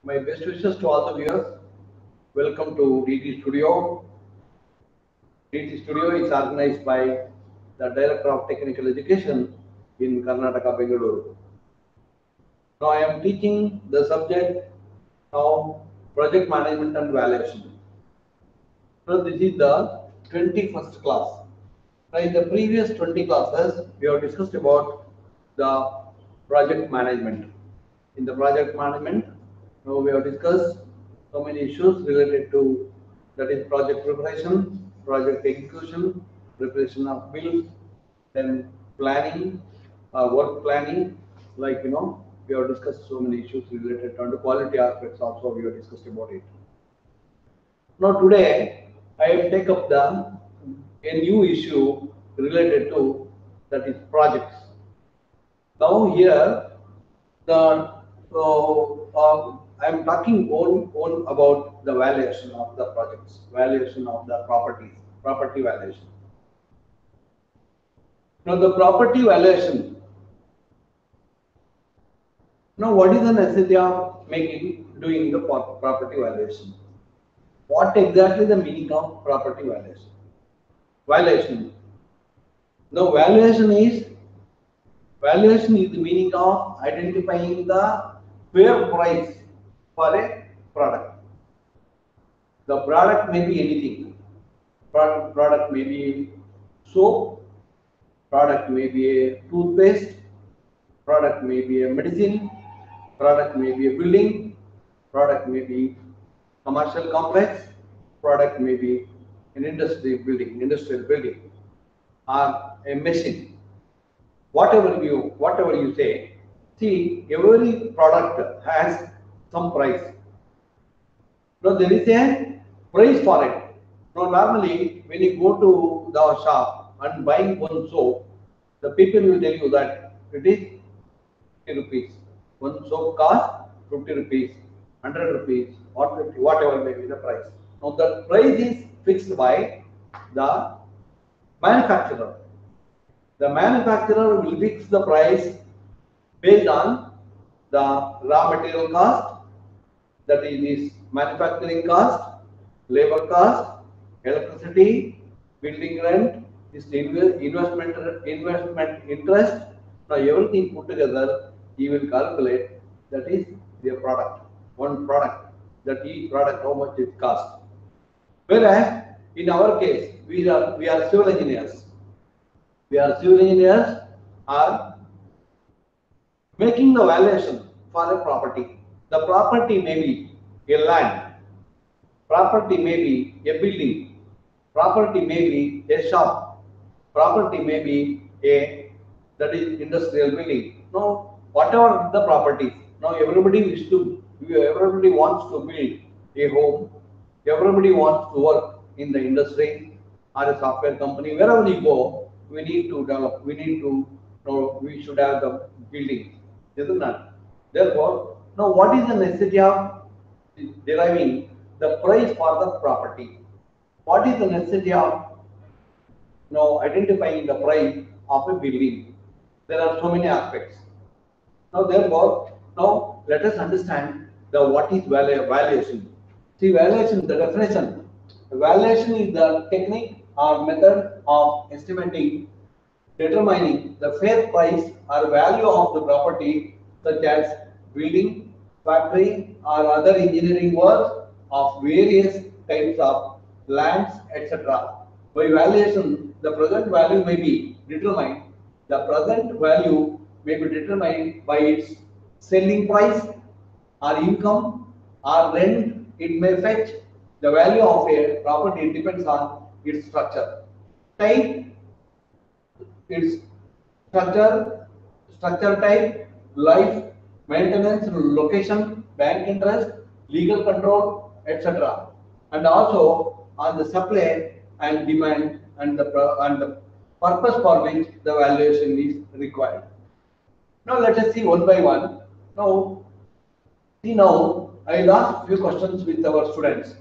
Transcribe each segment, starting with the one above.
My best wishes to all the viewers. Welcome to DT Studio. DT Studio is organized by the Director of Technical Education in Karnataka, Bengaluru. Now I am teaching the subject of project management and valuation. So this is the 21st class. Now in the previous 20 classes, we have discussed about the project management. In the project management, now we have discussed so many issues related to, that is, project preparation, project execution, preparation of bills, then planning, work planning, we have discussed so many issues related to, and the quality aspects also we have discussed about it. Now today I have taken up a new issue related to, that is, projects. Now here the I am talking on about the valuation of the projects, valuation of the properties, property valuation. Now the property valuation. Now what is the necessity of doing the property valuation? What exactly the meaning of property valuation? Valuation. Now valuation is the meaning of identifying the fair price for a product. The product may be anything. Product may be soap, product may be a toothpaste, product may be a medicine, product may be a building, product may be commercial complex, product may be an industrial building, or a machine. Whatever you say, see, every product has some price. Now there is a price for it. Now normally when you go to the shop and buying one soap, the people will tell you that it is 50 rupees. One soap costs 50 rupees, 100 rupees, or 50, whatever may be the price. Now the price is fixed by the manufacturer. The manufacturer will fix the price based on the raw material cost, that is this manufacturing cost, labor cost, electricity, building rent, this investment interest. Now everything put together, he will calculate, that is the product, one product, that each product how much it costs. Whereas in our case, we are civil engineers. We are civil engineers are making the valuation for a property. The property may be a land, property may be a building, property may be a shop, property may be a, that is, industrial building. Now whatever the properties, now everybody wants to build a home, everybody wants to work in the industry or a software company. Wherever you go, we need to develop, we should have the buildings, isn't it? Therefore, now what is the necessity of deriving the price for the property? What is the necessity of identifying the price of a building? There are so many aspects. Now therefore, now let us understand the what is valuation. See, valuation, the definition. Valuation is the technique or method of determining the fair price or value of the property, such as building, factory, or other engineering work of various types of lands, etc. By valuation, the present value may be determined. The present value may be determined by its selling price or income or rent it may fetch. The value of a property depends on its structure, type, its structure type, life, maintenance, location, bank interest, legal control, etc. And also on the supply and demand and the purpose for which the valuation is required. Now let us see one by one. Now I will ask few questions with our students.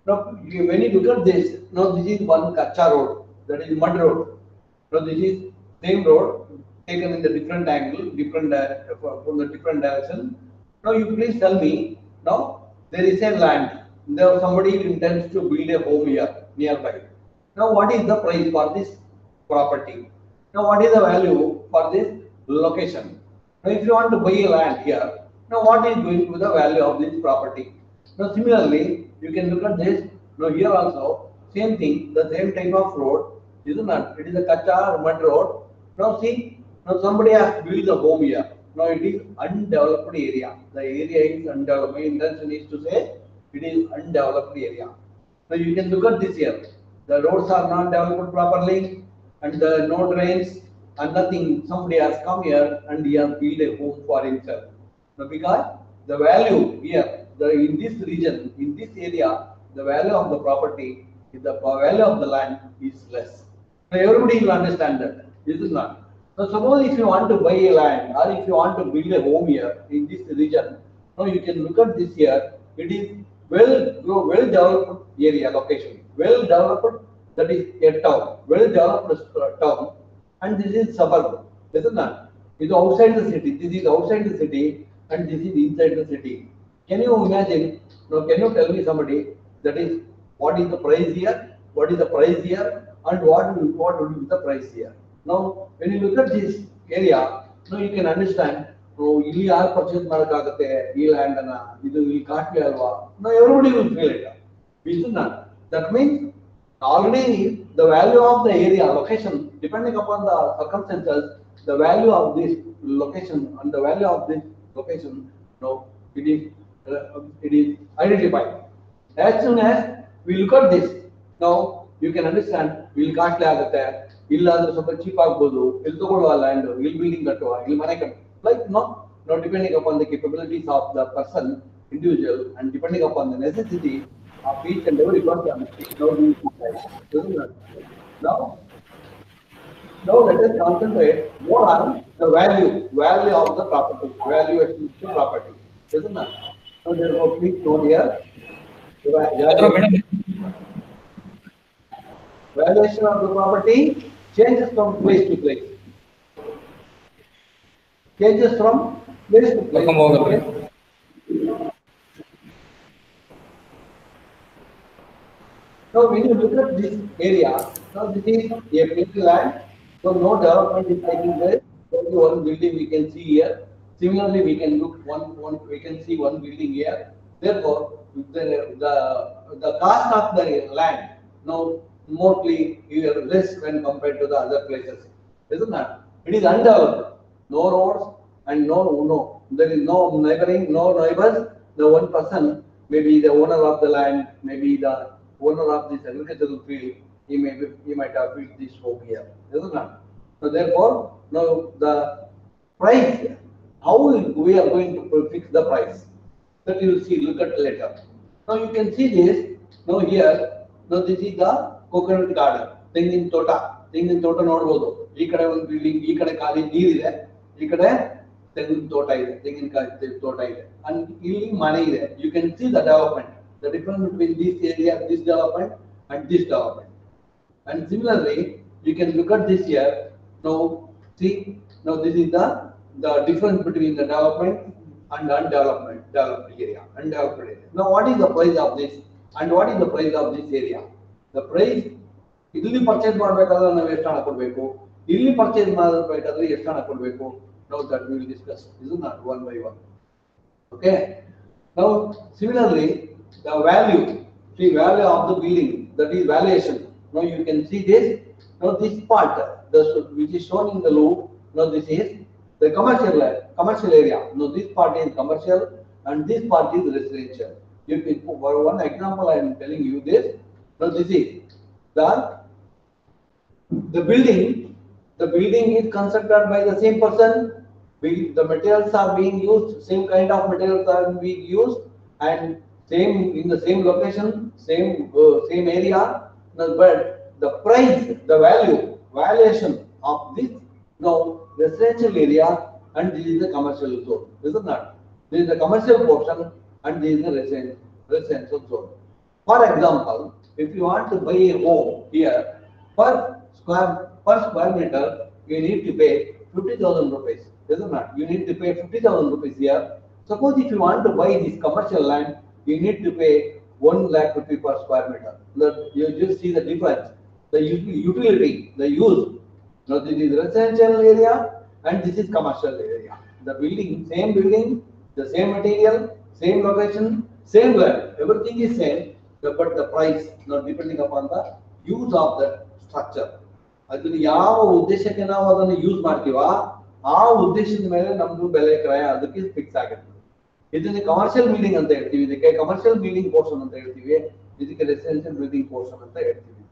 Now when you look at this, now this is one kacha road, that is mud road. Now this is same road taken in the different angle, from the different direction. Now you please tell me, Now there is a land. There somebody intends to build a home here nearby. Now what is the price for this property? Now what is the value for this location? Now if you want to buy a land here, now what is going to be the value of this property? Now similarly, you can look at this. Now here also, same thing, the same type of road, isn't it? It is a kacha or mud road. Now see, now somebody has built a home here. Now it is undeveloped area. The area is undeveloped. My intention is to say it is undeveloped area. Now you can look at this here. The roads are not developed properly, and no drains and nothing. Somebody has come here and he has built a home for himself. Now because the value here, in this region, in this area, the value of the property, the value of the land is less. So everybody will understand that. This is not. So suppose if you want to buy a land or if you want to build a home here in this region, now you can look at this here. It is well developed area location, well developed, that is a town, well developed town, and this is suburb. This is not. It is outside the city. This is outside the city, and this is inside the city. Can you imagine? Now, can you tell me somebody that is what is the price here? What is the price here? And what would be the price here? Now, when you look at this area, now you can understand. So, ಇಲ್ಲಿ ಯಾರು purchase ಮಾಡಕ್ಕಾಗತ್ತೆ ಈ land ಅನ್ನ ಇದು ಇಲ್ಲಿ ಕಾಟ್ಲಿ ಅಲ್ವಾ? Now everybody will feel it. Isn't that? That means already the value of the area location, depending upon the circumstances, the value of this location and the value of this location, now it is identified. As soon as we look at this, now you can understand ಇಲ್ಲಿ ಕಾಟ್ಲಿ ಆಗುತ್ತೆ, ಇಲ್ಲ ಅಂದ್ರೆ ಸ್ವಲ್ಪ cheap ಆಗ್ಬೋದು, ಇಲ್ಲಿ ತಗೊಳ್ಳುವ land, ಇಲ್ಲಿ building ಕಟ್ಟುವ, ಇಲ್ಲಿ ಮನೆ ಕಟ್ಟುವ. Like no, depending upon the capabilities of the person, individual, and depending upon the necessity of each and every person, now let us concentrate more on the value of the property, valuation of the property, isn't it? So therefore, please note here, valuation of the property changes from place to place. Changes from place to place. Okay. Now, when you look at this area, now this is a big land, so no development is taking place. Only one building we can see here. Similarly, we can look we can see one building here. Therefore, the cost of the land now mostly here less when compared to the other places, isn't that? It is undeveloped. No roads and no, there is no neighboring, no neighbors. The one person, maybe the owner of the land, maybe the owner of this agricultural field, he might have built this home here, isn't it? So therefore, now the price, how we are going to fix the price, that you will see, look at later. Now you can see this. Now here, now this is the coconut garden, ತೆಂಗಿನ ತೋಟ ನೋಡಬಹುದು. ಈ ಕಡೆ ಒಂದು building, ಈ ಕಡೆ ಖಾಲಿ ನೀರಿದೆ, ಈ ಕಡೆ ತೆಂಗಿನ ತೋಟ ಇದೆ, ತೆಂಗಿನಕಾಯಿ ತೋಟ ಇದೆ, and ಇಲ್ಲಿ ಮನೆ ಇದೆ. You can see the development, the difference between this area, this development and this development. And similarly, you can look at this here. Now see, now this is the difference between the development and developed area. Now what is the price of this and what is the price of this area? The price, ಇಲ್ಲಿ purchase ಮಾಡಬೇಕಾದ್ರೆ ನಾವು ಎಷ್ಟು ಹಣ ಕೊಡಬೇಕು, ಇಲ್ಲಿ purchase ಮಾಡಬೇಕಾದ್ರೆ ಎಷ್ಟು ಹಣ ಕೊಡಬೇಕು. Now that we will discuss. This is not one by one. Okay. Now similarly, the value of the building, that is valuation. Now you can see this. Now this part, which is shown in the loop. Now this is the commercial area. Now this part is commercial and this part is residential. For one example, I am telling you this. Now this is the building is constructed by the same person. The materials are being used, same kind of materials are being used, and same in the same location, same area. But the price, the valuation of this now residential area, and this is the commercial zone, isn't that? This is the commercial portion and this is the residential zone. For example, if you want to buy a home here, per square meter, you need to pay 50,000 rupees, isn't it? You need to pay 50,000 rupees here, Suppose if you want to buy this commercial land, you need to pay 1 lakh rupee per square meter. You just see the difference. The utility, the use. Now this is residential area and this is commercial area. The building, the same material, same location, same land. Everything is same, but the price, depending upon the use of that structure. ಅದನ್ನು ಯಾವ ಉದ್ದೇಶಕ್ಕೆ ನಾವು ಅದನ್ನು use ಮಾಡ್ತೀವ ಆ ಉದ್ದೇಶದ ಮೇಲೆ ನಮ್ದು ಬೆಲೆ ಕ್ರಯ ಅದಕ್ಕೆ ಫಿಕ್ಸ್ ಆಗುತ್ತೆ. ಇದನ್ನ ಕಮರ್ಷಿಯಲ್ ಬಿಲ್ಡಿಂಗ್ ಅಂತ ಹೇಳ್ತೀವಿ, ಇದಕ್ಕೆ ಕಮರ್ಷಿಯಲ್ ಬಿಲ್ಡಿಂಗ್ ಪೋರ್ಷನ್ ಅಂತ ಹೇಳ್ತೀವಿ, ಇದಕ್ಕೆ ರೆಸಿಡೆನ್ಷಿಯಲ್ ಬಿಲ್ಡಿಂಗ್ ಪೋರ್ಷನ್ ಅಂತ ಹೇಳ್ತೀವಿ.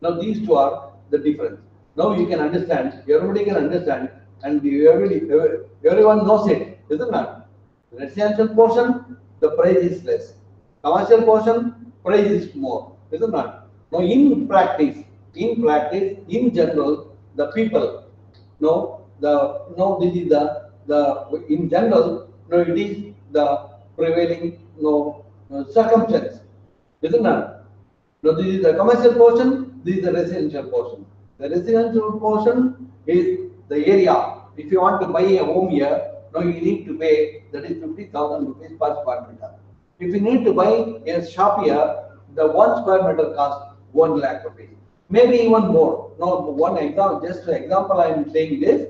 Now these two are the difference. Now you can understand, everybody can understand, and everyone knows it, isn't it? Residential portion, the price is less. Commercial portion, price is more, isn't it? Now in practice, in general, the people, this is the in general, it is the prevailing circumstance, isn't it? Now this is the commercial portion, this is the residential portion. The residential portion is the area. If you want to buy a home here, now you need to pay, that is 50,000 rupees per square meter. If you need to buy a shop here, the 1 square meter costs 1 lakh rupees. Maybe even more. Now, one example, just an example, I am saying this.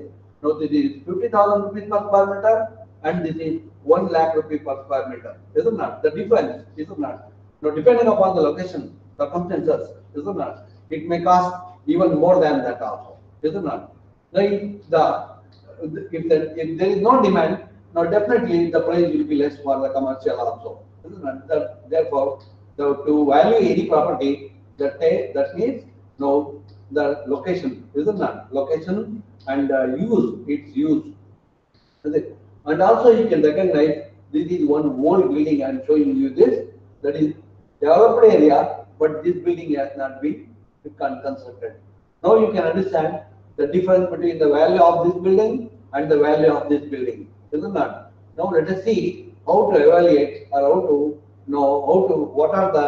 Now, this is 50,000 rupees per square meter, and this is 1 lakh rupees per square meter. Isn't that the difference? Isn't that? Now, depending upon the location, circumstances, isn't that? It may cost even more than that also. Isn't that? If there is no demand, now definitely the price will be less for the commercial also. Isn't that? Therefore, to value any property, that means the location, isn't that? Location and its use. And also you can recognize this is one old building. I am showing you this. That is developed area, but this building has not been constructed. Now you can understand the difference between the value of this building and the value of this building, isn't that? Now let us see how to evaluate, or what are the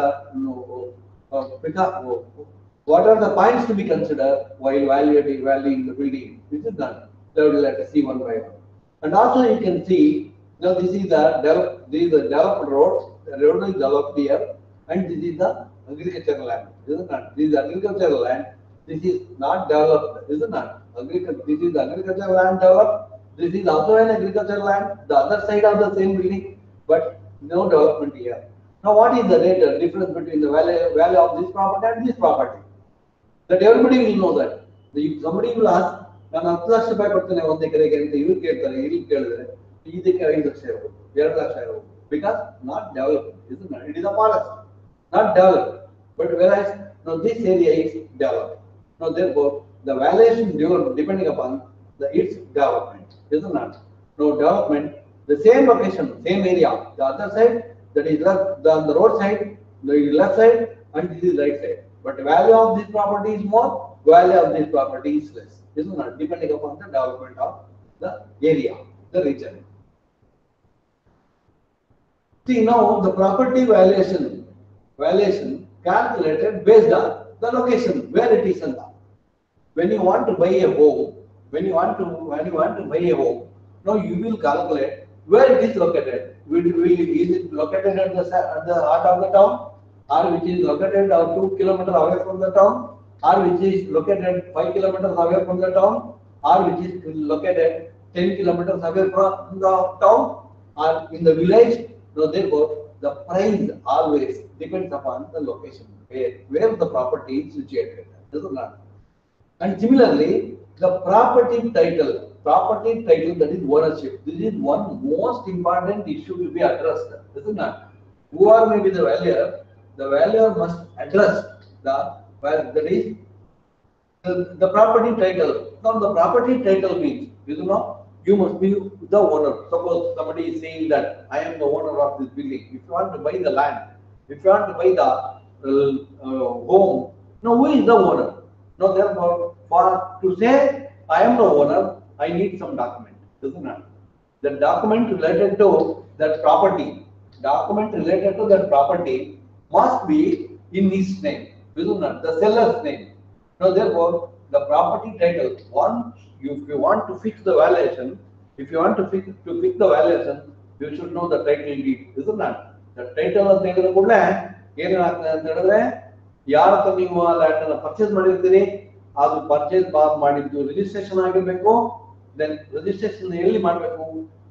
what are the points to be considered while valuing the building. This is done. So let us see one by one. And also you can see, this is the developed road. The road is developed here, and this is the agricultural land. Isn't that? This is agricultural land. This is not developed, isn't that? This is the agricultural land developed. This is also an agricultural land. The other side of the same building, but no development here. Now, what is the difference between the value of this property and this property? That everybody will know that. If somebody will ask, ನಾನು 10 ಲಕ್ಷ ರೂಪಾಯಿ ಕೊಡ್ತೇನೆ 1 ಎಕರೆಗೆ ಅಂತ ಇವ್ರು ಕೇಳ್ತಾರೆ, ಇಲ್ಲಿ ಕೇಳಿದ್ರೆ ಇದಕ್ಕೆ 5 ಲಕ್ಷ ಇರಬಹುದು, 2 ಲಕ್ಷ ಇರಬಹುದು. Because not developed, isn't it? It is a forest, not developed. But whereas now this area is developed. Now therefore the valuation depending upon its development, isn't it? Now development, the same location, same area, the other side, that is left, on the road side, the left side, and this is right side. But the value of this property is more, value of this property is less, isn't it? Depending upon the development of the area, the region. See, now the property valuation calculated based on the location where it is. When you want to buy a home, now you will calculate where it is located. Is it located at the heart of the town, or which is located 2 kilometers away from the town, or which is located 5 kilometers away from the town, or which is located 10 kilometers away from the town, or in the village. So therefore, the price always depends upon the location where the property is situated. Doesn't it? And similarly, the property title, that is ownership. This is one most important issue to be addressed, isn't it? Whoever may be the valuer must address that is the property title. Now the property title means, you must be the owner. Suppose somebody is saying that I am the owner of this building. If you want to buy the land, if you want to buy the home, now who is the owner? Now therefore, to say I am the owner, I need some document, isn't it? The document related to that property, must be in his name, isn't it? The seller's name. Now therefore, the property title, if you want to fix the valuation, you should know the title deed, isn't that? The title of the ಯಾರ ಹತ್ರ ನೀವು land ಅನ್ನು purchase ಮಾಡಿರ್ತೀರಿ ಅದು purchase ಮಾಡಿದ್ದು registration ಆಗಿರ್ಬೇಕು. Then registration ಎಲ್ಲಿ ಮಾಡಬೇಕು?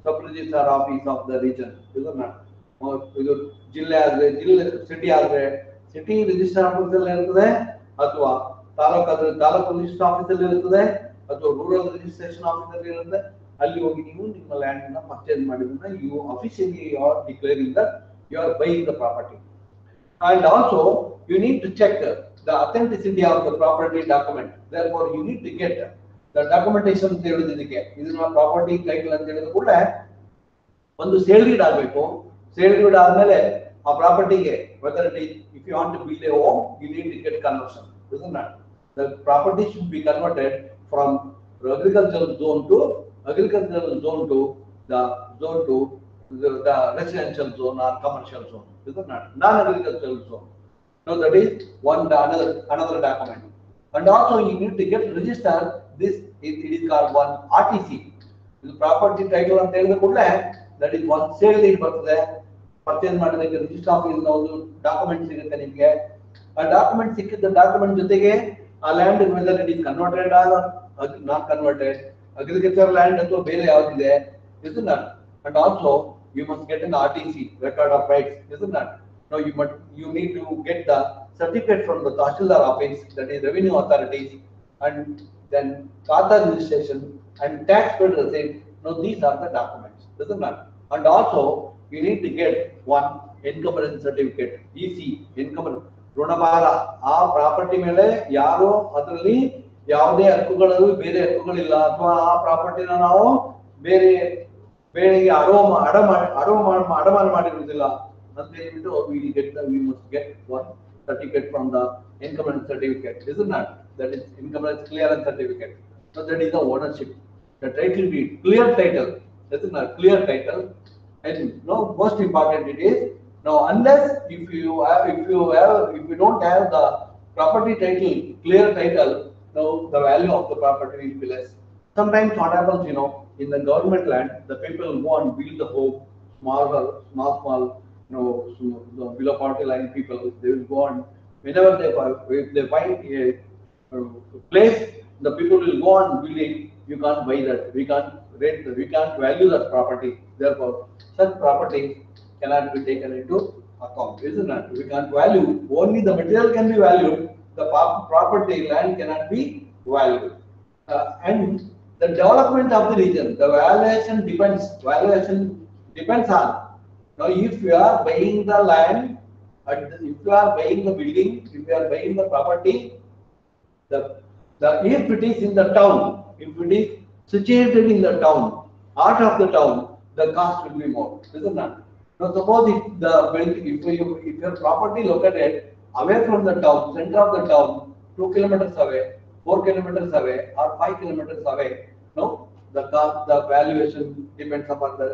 Sub registrar office of the region. ಇದು ಜಿಲ್ಲೆ ಆದ್ರೆ ಜಿಲ್ಲೆ, ಸಿಟಿ ಆದ್ರೆ ಸಿಟಿ ರಿಜಿಸ್ಟರ್ ಆಫೀಸ್ ಅಲ್ಲಿ ಇರ್ತದೆ, ಅಥವಾ ತಾಲೂಕು ಆದ್ರೆ ತಾಲೂಕು ರಿಜಿಸ್ಟರ್ ಆಫೀಸ್ ಅಲ್ಲಿ ಇರ್ತದೆ, ಅಥವಾ ರೂರಲ್ ರಿಜಿಸ್ಟ್ರೇಷನ್ ಆಫೀಸ್ ಅಲ್ಲಿ ಇರುತ್ತೆ. ಅಲ್ಲಿ ಹೋಗಿ ನೀವು ನಿಮ್ಮ ಲ್ಯಾಂಡ್ ಅನ್ನ ಪರ್ಚೇಸ್ ಮಾಡಿದ್ರೆ you officially are declaring that you are buying the property. And also you need to check the authenticity of the property document. Therefore you need to get the documentation ತೆಗೆದುಕೊಳ್ಳಿಕ್ಕೆ ಇದನ್ನ property title ಅಂತ ಹೇಳಿದ ಕೂಡ ಒಂದು sale deed ಆಗಬೇಕು. Sale deed ಆದ್ಮೇಲೆ ಆ ಪ್ರಾಪರ್ಟಿಗೆ whether it is if you want to build a home you need to get conversion, isn't it? The property should be converted from agricultural zone to the residential zone or commercial zone, isn't it? Non-agricultural zone. So that is another document. And also you need to get registered. This it is called one RTC. The property title and tell the kudle that is one sale deed ಬರ್ತದೆ. Purchase ಮಾಡೋದಕ್ಕೆ register office ಒಂದು document ಸಿಗುತ್ತೆ ನಿಮಗೆ. ಆ document ಸಿಕ್ಕಿದ document ಜೊತೆಗೆ ಆ land whether it is converted or not converted, agriculture land ಅಥವಾ ಬೇರೆ ಯಾವ್ದಿದೆ, isn't it? And also you must get an RTC, record of rights, isn't it? Now you need to get the certificate from the Tahsildar office, that is revenue authorities, and then Khata registration and tax bill receipt. Now these are the documents, isn't it? And also you need to get one encumbrance certificate, EC, encumbrance ಋಣಭಾರ. ಆ property ಮೇಲೆ ಯಾರು ಅದರಲ್ಲಿ ಯಾವುದೇ ಹಕ್ಕುಗಳು ಬೇರೆ ಹಕ್ಕುಗಳಿಲ್ಲ, ಅಥವಾ ಆ ಪ್ರಾಪರ್ಟಿನ ನಾವು ಬೇರೆ ಬೇರೆಗೆ ಅಡಮಾನ ಮಾಡಿರುವುದಿಲ್ಲ ಅಂತ ಹೇಳ್ಬಿಟ್ಟು we must get one certificate from the encumbrance certificate, isn't it? That is encumbrance clearance certificate. So that is the ownership, the title deed, clear title, isn't it? Clear title. And no, most important it is now, unless if you don't have the property title, clear title, now the value of the property will be less. Sometimes what happens, in the government land, the people go and build the home, small, below poverty line people, they will go and whenever if they find a place, the people will go and build it. You can't buy that. We can't rent. We can't value that property. Therefore, such property cannot be taken into account, isn't it? We can't value. Only the material can be valued. The property land cannot be valued. And the development of the region, the valuation depends on. Now, if you are buying the land, if you are buying the building, if you are buying the property, if it is in the town, if it is situated in the town, heart of the town, the cost will be more, isn't it? Now, suppose if your property located away from the town, center of the town, 2 kilometers away, 4 kilometers away, or 5 kilometers away, no, the valuation depends upon the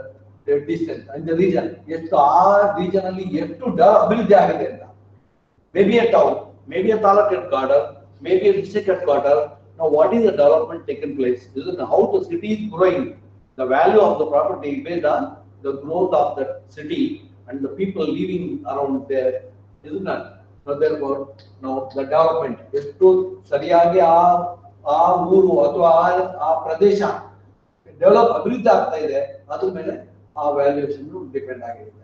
distance and the region. ಎಷ್ಟು ಆ region ಅಲ್ಲಿ ಎಷ್ಟು ಅಭಿವೃದ್ಧಿ ಆಗಿದೆ ಅಂತ. Maybe a town, maybe a taluk headquarter, maybe a district headquarter. Now, what is the development taken place? Isn't how the city is growing? The value of the property based on the growth of the city and the people living around there, isn't it? So therefore, now the development ಎಷ್ಟು ಸರಿಯಾಗಿ ಆ ಊರು ಅಥವಾ ಆ ಪ್ರದೇಶ develop ಅಭಿವೃದ್ಧಿ ಆಗ್ತಾ ಇದೆ, ಅದ್ರ ಮೇಲೆ ಆ ವ್ಯಾಲ್ಯೂಯೇಷನ್ ಡಿಪೆಂಡ್ ಆಗಿರುತ್ತೆ.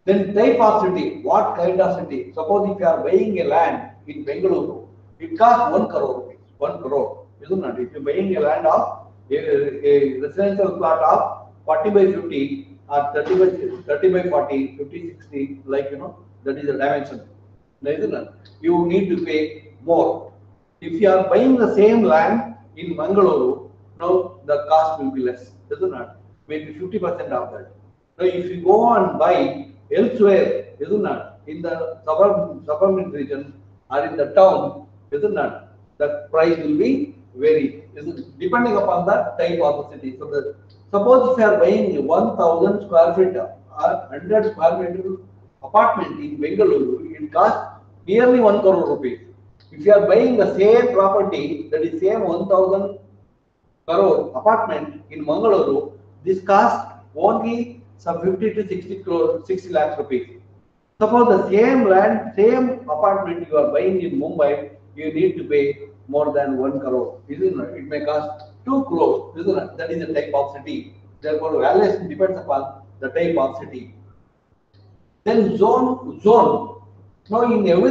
Then type of city, what kind of city? Suppose if you are buying a land in Bengaluru, it costs 1 crore rupees, 1 crore, isn't it? If you are buying a land of a residential plot of 40 by 50 or 30 by 40, 50, 60, like that is the dimension, isn't it? You need to pay more. If you are buying the same land in Mangaluru, now the cost will be less, isn't it? Maybe 50% of that. Now, if you go and buy elsewhere, isn't it? In the suburban region or in the town, isn't it? The price will be vary, isn't it? Depending upon the type of the city. So, suppose if you are buying 1,000 square feet or 100 square meter apartment in Bengaluru, it costs nearly 1 crore rupees. If you are buying the same property, that is same 1,000 crore apartment in Mangaluru, this costs only some 50 to 60 crore, 60 lakhs rupees. Suppose the same land, same apartment you are buying in Mumbai, you need to pay more than 1 crore, isn't it? It may cost 2 crores, isn't it? That is the type of city. Therefore, valuation depends upon the type of city. Then zone. Now in every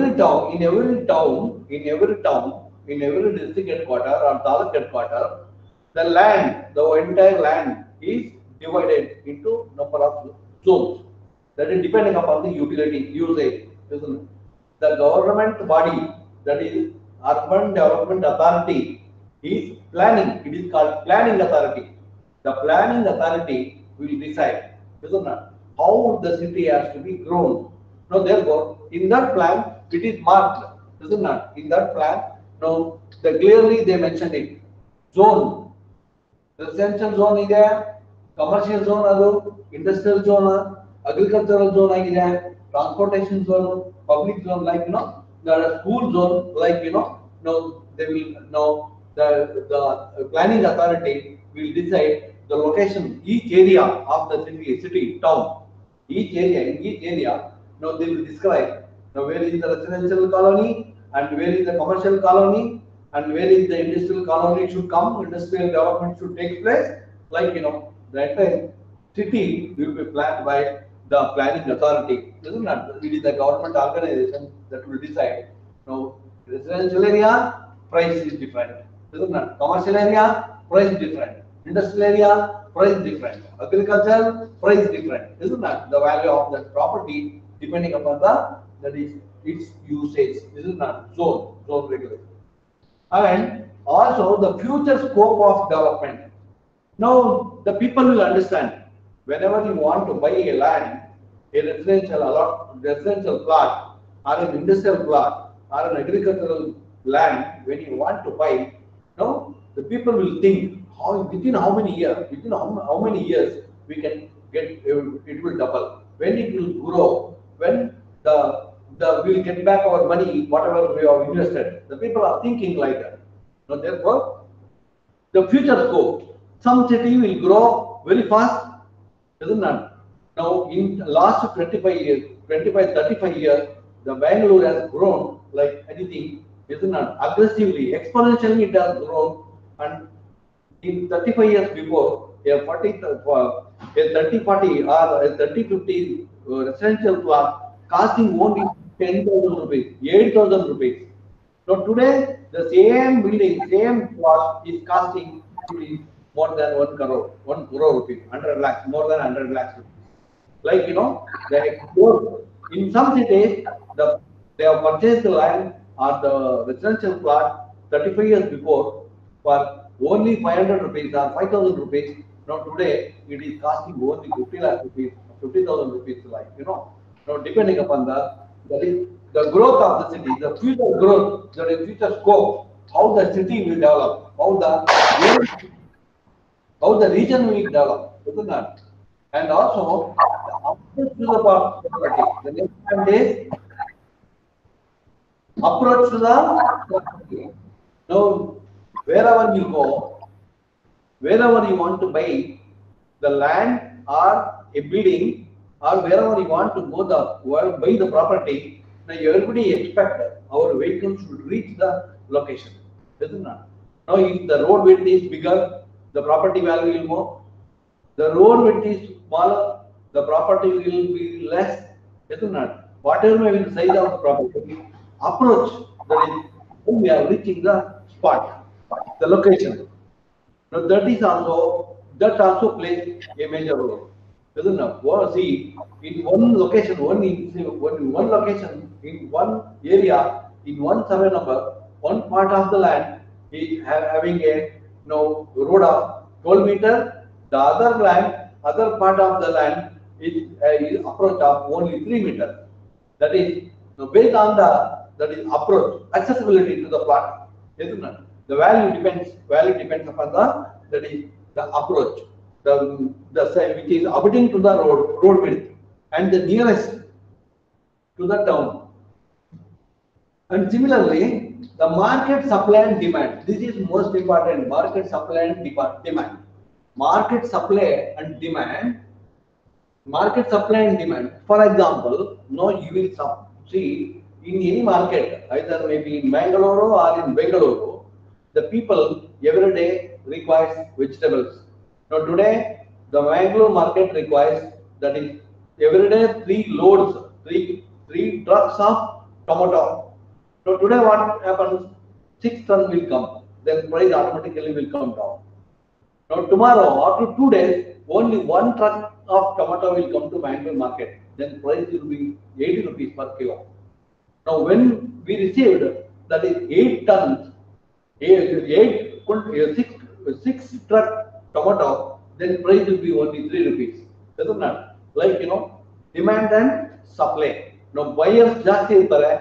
district headquarter or taluk headquarter, the land, the entire land is divided into number of zones. That is depending upon the utility usage. Isn't it? The government body, that is Urban Development Authority, is planning. It is called planning authority. The planning authority will decide, isn't it, how the city has to be grown. Now, therefore, in that plan, it is marked, isn't it? In that plan, now, clearly they mentioned it. Zone. Residential zone ಇದೆ, commercial zone ಅದು, industrial zone, agricultural zone ಆಗಿದೆ, transportation zone, public zone, like the school zone, like now they will now the planning authority will decide the location, each area of the city, town, each area, now they will describe now where is the residential colony and where is the commercial colony and where is the industrial colony should come, industrial development should take place, like the entire city will be planned by the planning authority, isn't it? It is the government organization that will decide. Now, residential area price is different, isn't it? Commercial area price different, industrial area price different, agriculture price different, isn't it? The value of that property depending upon that is its usage, isn't it? Zone regulation. And also the future scope of development. Now the people will understand, whenever you want to buy a land, a residential plot or an industrial plot or an agricultural land, when you want to buy, now the people will think within how many years we can get it will double, when it will grow, when we'll get back our money, whatever we have invested. The people are thinking like that. Now, therefore, the future scope, some city will grow very fast, isn't it? Now, in the last 35 years, the Bangalore has grown like anything, isn't it? Aggressively, exponentially it has grown, and in 35 years before, a 30-40 or a 30-50 residential plot costing only 10,000 rupees, 8,000 rupees. So today, the same building, same plot is costing more than 1 crore rupees, 100 lakhs, more than 100 lakhs rupees. Like, in some cities, they have purchased the land or the residential plot 35 years before for only 500 rupees or 5,000 rupees. Now today, it is costing only 50 lakh rupees, 50,000 rupees, like, Now, depending upon that is the growth of the city, the future growth, that is future scope, how the city will develop, how the region will develop, isn't that? And also the approach to the property. The next one is approach to the property. Now, wherever you go, wherever you want to buy the land or a building, or wherever you want to buy the property, now everybody expects our vehicles should reach the location, isn't it? Now, if the road width is bigger, the property value will more. The road width is smaller, the property will be less, isn't it? Whatever may be the size of the property, approach, that is when we are reaching the spot, the location. Now, that also plays a major role. Isn't it? Well, see, in one location, in one area, in one survey number, one part of the land is having a road of 12 meters. The other part of the land is approach of only 3 meters. That is based on that is approach, accessibility to the plot, isn't it? The value depends upon that is the approach, the side which is abutting to the road width and the nearest to the town. And similarly, the market supply and demand. This is most important. Market supply and demand. Market supply and demand Market supply and demand. For example, no, you will see in any market, either maybe in Bangalore or in Bengaluru, the people every day requires vegetables. Now today, the Bangalore market requires, that is every day three trucks of tomato. So today what happens? 6 ton will come, then price automatically will come down. Now tomorrow, after 2 days, only one truck of tomato will come to Bangalore market. Then price will be 80 rupees per kilo. Now when we received, that is 8 tons, six truck tomato, then price will be only 3 rupees. Isn't that? Like, demand and supply. Now buyers ಜಾಸ್ತಿ ಇರ್ತಾರೆ,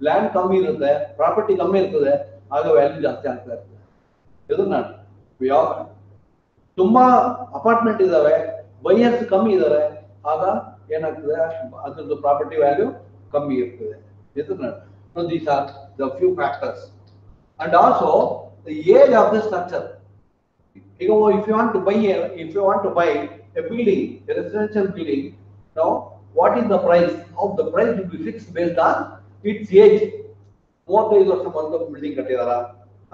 land ಕಮ್ಮಿ ಇರುತ್ತೆ, property ಕಮ್ಮಿ ಇರ್ತದೆ, ಆಗ value ಜಾಸ್ತಿ ಆಗ್ತಾ ಇರ್ತದೆ. Isn't that? We are ತುಂಬಾ ಅಪಾರ್ಟ್ಮೆಂಟ್ ಇದಾವೆ, ಬೈಯರ್ಸ್ ಕಮ್ಮಿ ಇದಾರೆ, ಆಗ ಏನಾಗ್ತದೆ, ಅದ್ರದ್ದು ಪ್ರಾಪರ್ಟಿ ವ್ಯಾಲ್ಯೂ ಕಮ್ಮಿ ಇರ್ತದೆ. So these are the few factors. And also the age of the structure. If you want to buy a building, a residential building, now what is the price? The price will be fixed based on its age. 35 ವರ್ಷ ಬಂದು building ಕಟ್ಟಿದಾರ,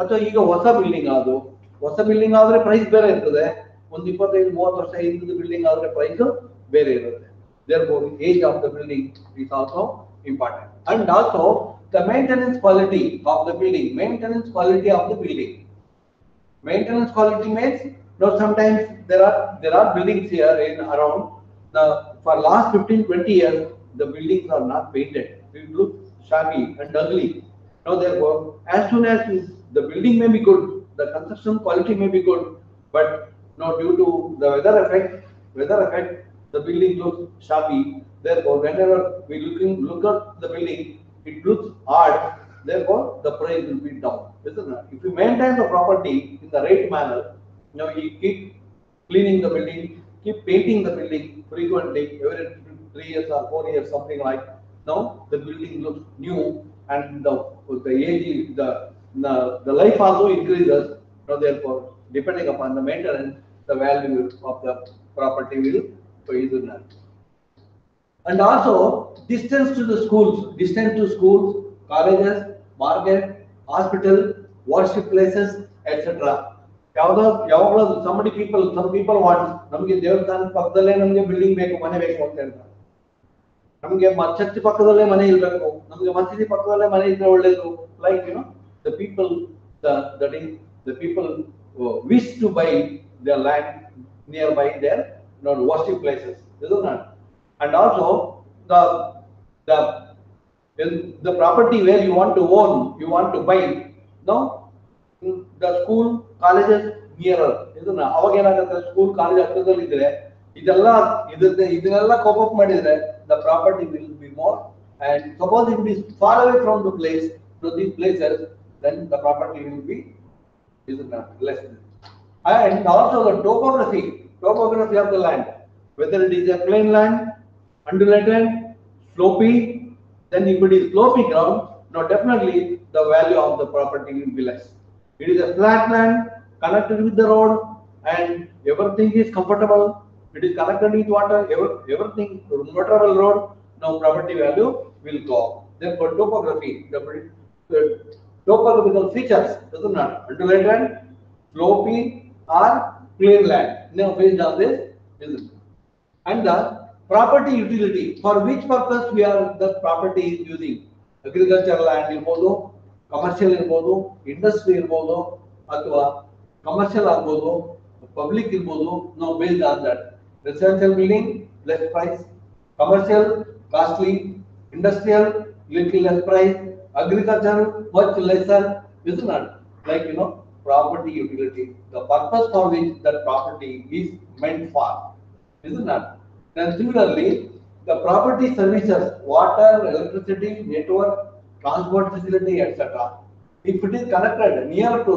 ಅಥವಾ ಈಗ ಹೊಸ building ಆದ್ರೆ price ಬೇರೆ ಇರ್ತದೆ, ಒಂದು 25-30 ವರ್ಷ ಹಿಂದಿನ ಬಿಲ್ಡಿಂಗ್ ಆದ್ರೆ ಪ್ರೈಸ್ ಬೇರೆ ಇರುತ್ತೆ. Therefore, age of the building is also important. And also the maintenance quality of the building. Maintenance quality of the building. Maintenance quality means, sometimes there are buildings here in around for last 15-20 years the buildings are not painted. It looks shabby and ugly. Now therefore, as soon as the building may be good, the construction quality may be good, but due to the weather effect, the building looks shabby. Therefore, whenever we look at the building, it looks odd. Therefore, the price will be down. Isn't it? If you maintain the property in the right manner, you keep cleaning the building, keep painting the building frequently, every 3 years or 4 years, something like. Now the building looks new, and the age, the life also increases. Now therefore, depending upon the maintenance, the value of the property will increase. And also distance to schools, colleges, market, hospital, worship places, etc. Some people want, ನಮಗೆ ದೇವಸ್ಥಾನ ಪಕ್ಕದಲ್ಲೇ ನಮಗೆ building ಬೇಕು, ಮನೆ ಬೇಕು ಅಂತ ಹೇಳ್ತಾರೆ. ನಮಗೆ ಚರ್ಚ್ ಪಕ್ಕದಲ್ಲೇ ಮನೆ ಇರಬೇಕು, ನಮಗೆ ಮಸೀದಿ ಪಕ್ಕದಲ್ಲೇ ಮನೆ ಇದ್ರೆ ಒಳ್ಳೇದು. Like, the people wish to buy their land nearby their worship places, isn't it? And also the property where you want to own, you want to buy, the school, colleges nearer, isn't it? ಅವಾಗ ಏನಾಗುತ್ತೆ, school college ಹತ್ತಿರದಲ್ಲಿ ಇದ್ರೆ ಇದನ್ನೆಲ್ಲ cope up ಮಾಡಿದ್ರೆ the property will be more. And suppose if it is far away from the place, to these places, then the property will be less. And also the topography of the land, whether it is a plain land, undulated, slopy. Then if it is slopy ground, definitely the value of the property will be less. It is a flat land connected with the road, and everything is comfortable. It is connected with water, everything, motorable road. Now property value will go up. Therefore, topography, the topographical features, doesn't matter, undulated, slopy, or plain land. Now based on this, and the property utility, for which purpose the property is using. Agricultural land irbodu, commercial irbodu, industry irbodu, ಅಥವಾ commercial ಆಗ್ಬೋದು, public irbodu. Now based on that, residential building less price, commercial costly, industrial little less price, agricultural much lesser. Isn't it? Like, property utility, the purpose for which that property is meant for. Isn't it? Then similarly, the property services, water, electricity, network, transport facility, etc. If it is connected near to,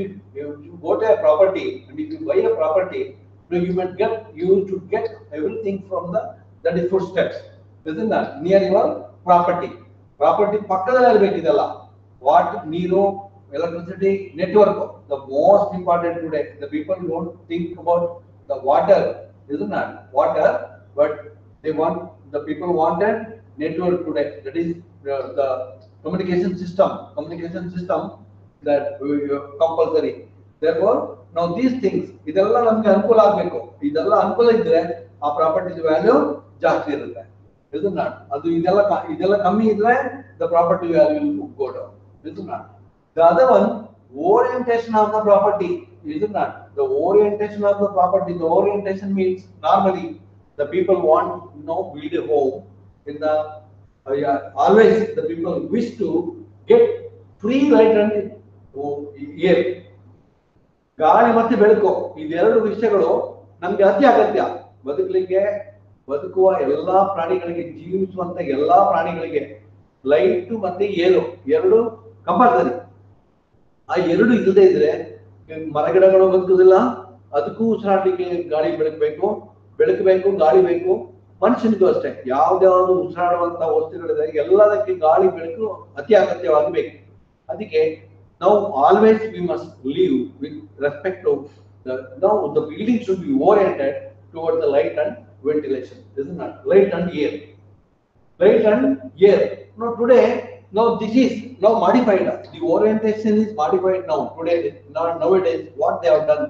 if you go to a property, and if you buy a property, you should get everything from that is footsteps, isn't that? Near your property ಪಕ್ಕದಲ್ಲೇ ಇರಬೇಕಿದೆಲ್ಲ. Water, ನೀರು, electricity, network, the most important today. The people don't think about the water, isn't that? Water, but The people wanted network today. That is the communication system that compulsory. Therefore, now these things, ಇದೆಲ್ಲ ನಮಗೆ ಅನುಕೂಲ ಆಗಬೇಕು. ಇದೆಲ್ಲ ಅನುಕೂಲ ಇದ್ರೆ ಆ properties value ಜಾಸ್ತಿ ಇರುತ್ತೆ. Is it not? ಅದು ಇದೆಲ್ಲ ಕಮ್ಮಿ ಇದ್ರೆ the property value will go down. Is it not? The other one, orientation of the property. Is it not? The orientation of the property. The orientation means normally the people want build a home in the always the people wish to get free light and air. ಗಾಳಿ ಮತ್ತು ಬೆಳಕು ಇದೆರಡು ವಿಷಯಗಳು ನಮಗೆ ಅತಿ ಅಗತ್ಯ. ಬದುಕುವ ಎಲ್ಲಾ ಪ್ರಾಣಿಗಳಿಗೆ, ಜೀವಿಸುವಂತ ಎಲ್ಲಾ ಪ್ರಾಣಿಗಳಿಗೆ ಲೈಟ್ ಮತ್ತೆ ಏರು ಎರಡು ಕಂಪಲ್ಸರಿ. ಆ ಎರಡು ಇಲ್ಲದೆ ಇದ್ರೆ ಮರಗಿಡಗಳು ಬದುಕುದಿಲ್ಲ. ಅದಕ್ಕೂ ಉಸಿರಾಡ್ಲಿಕ್ಕೆ ಗಾಳಿ ಬೆಳಕು ಬೇಕು, ಗಾಳಿ ಬೇಕು. ಮನುಷ್ಯನಿಗೂ ಅಷ್ಟೇ, ಯಾವ್ದಾವ್ದು ಉಸಿರಾಡುವಂತ ವಸ್ತುಗಳಿದೆ ಎಲ್ಲದಕ್ಕೆ ಗಾಳಿ ಬೆಳಕು ಅತಿ ಅಗತ್ಯವಾಗಿ ಬೇಕು. ಅದಕ್ಕೆ ನಾವು always we must live with respect to the building should be oriented towards the light and ventilation, isn't it? Light and air. Today, this is now modified. The orientation is modified now. Nowadays, what they have done,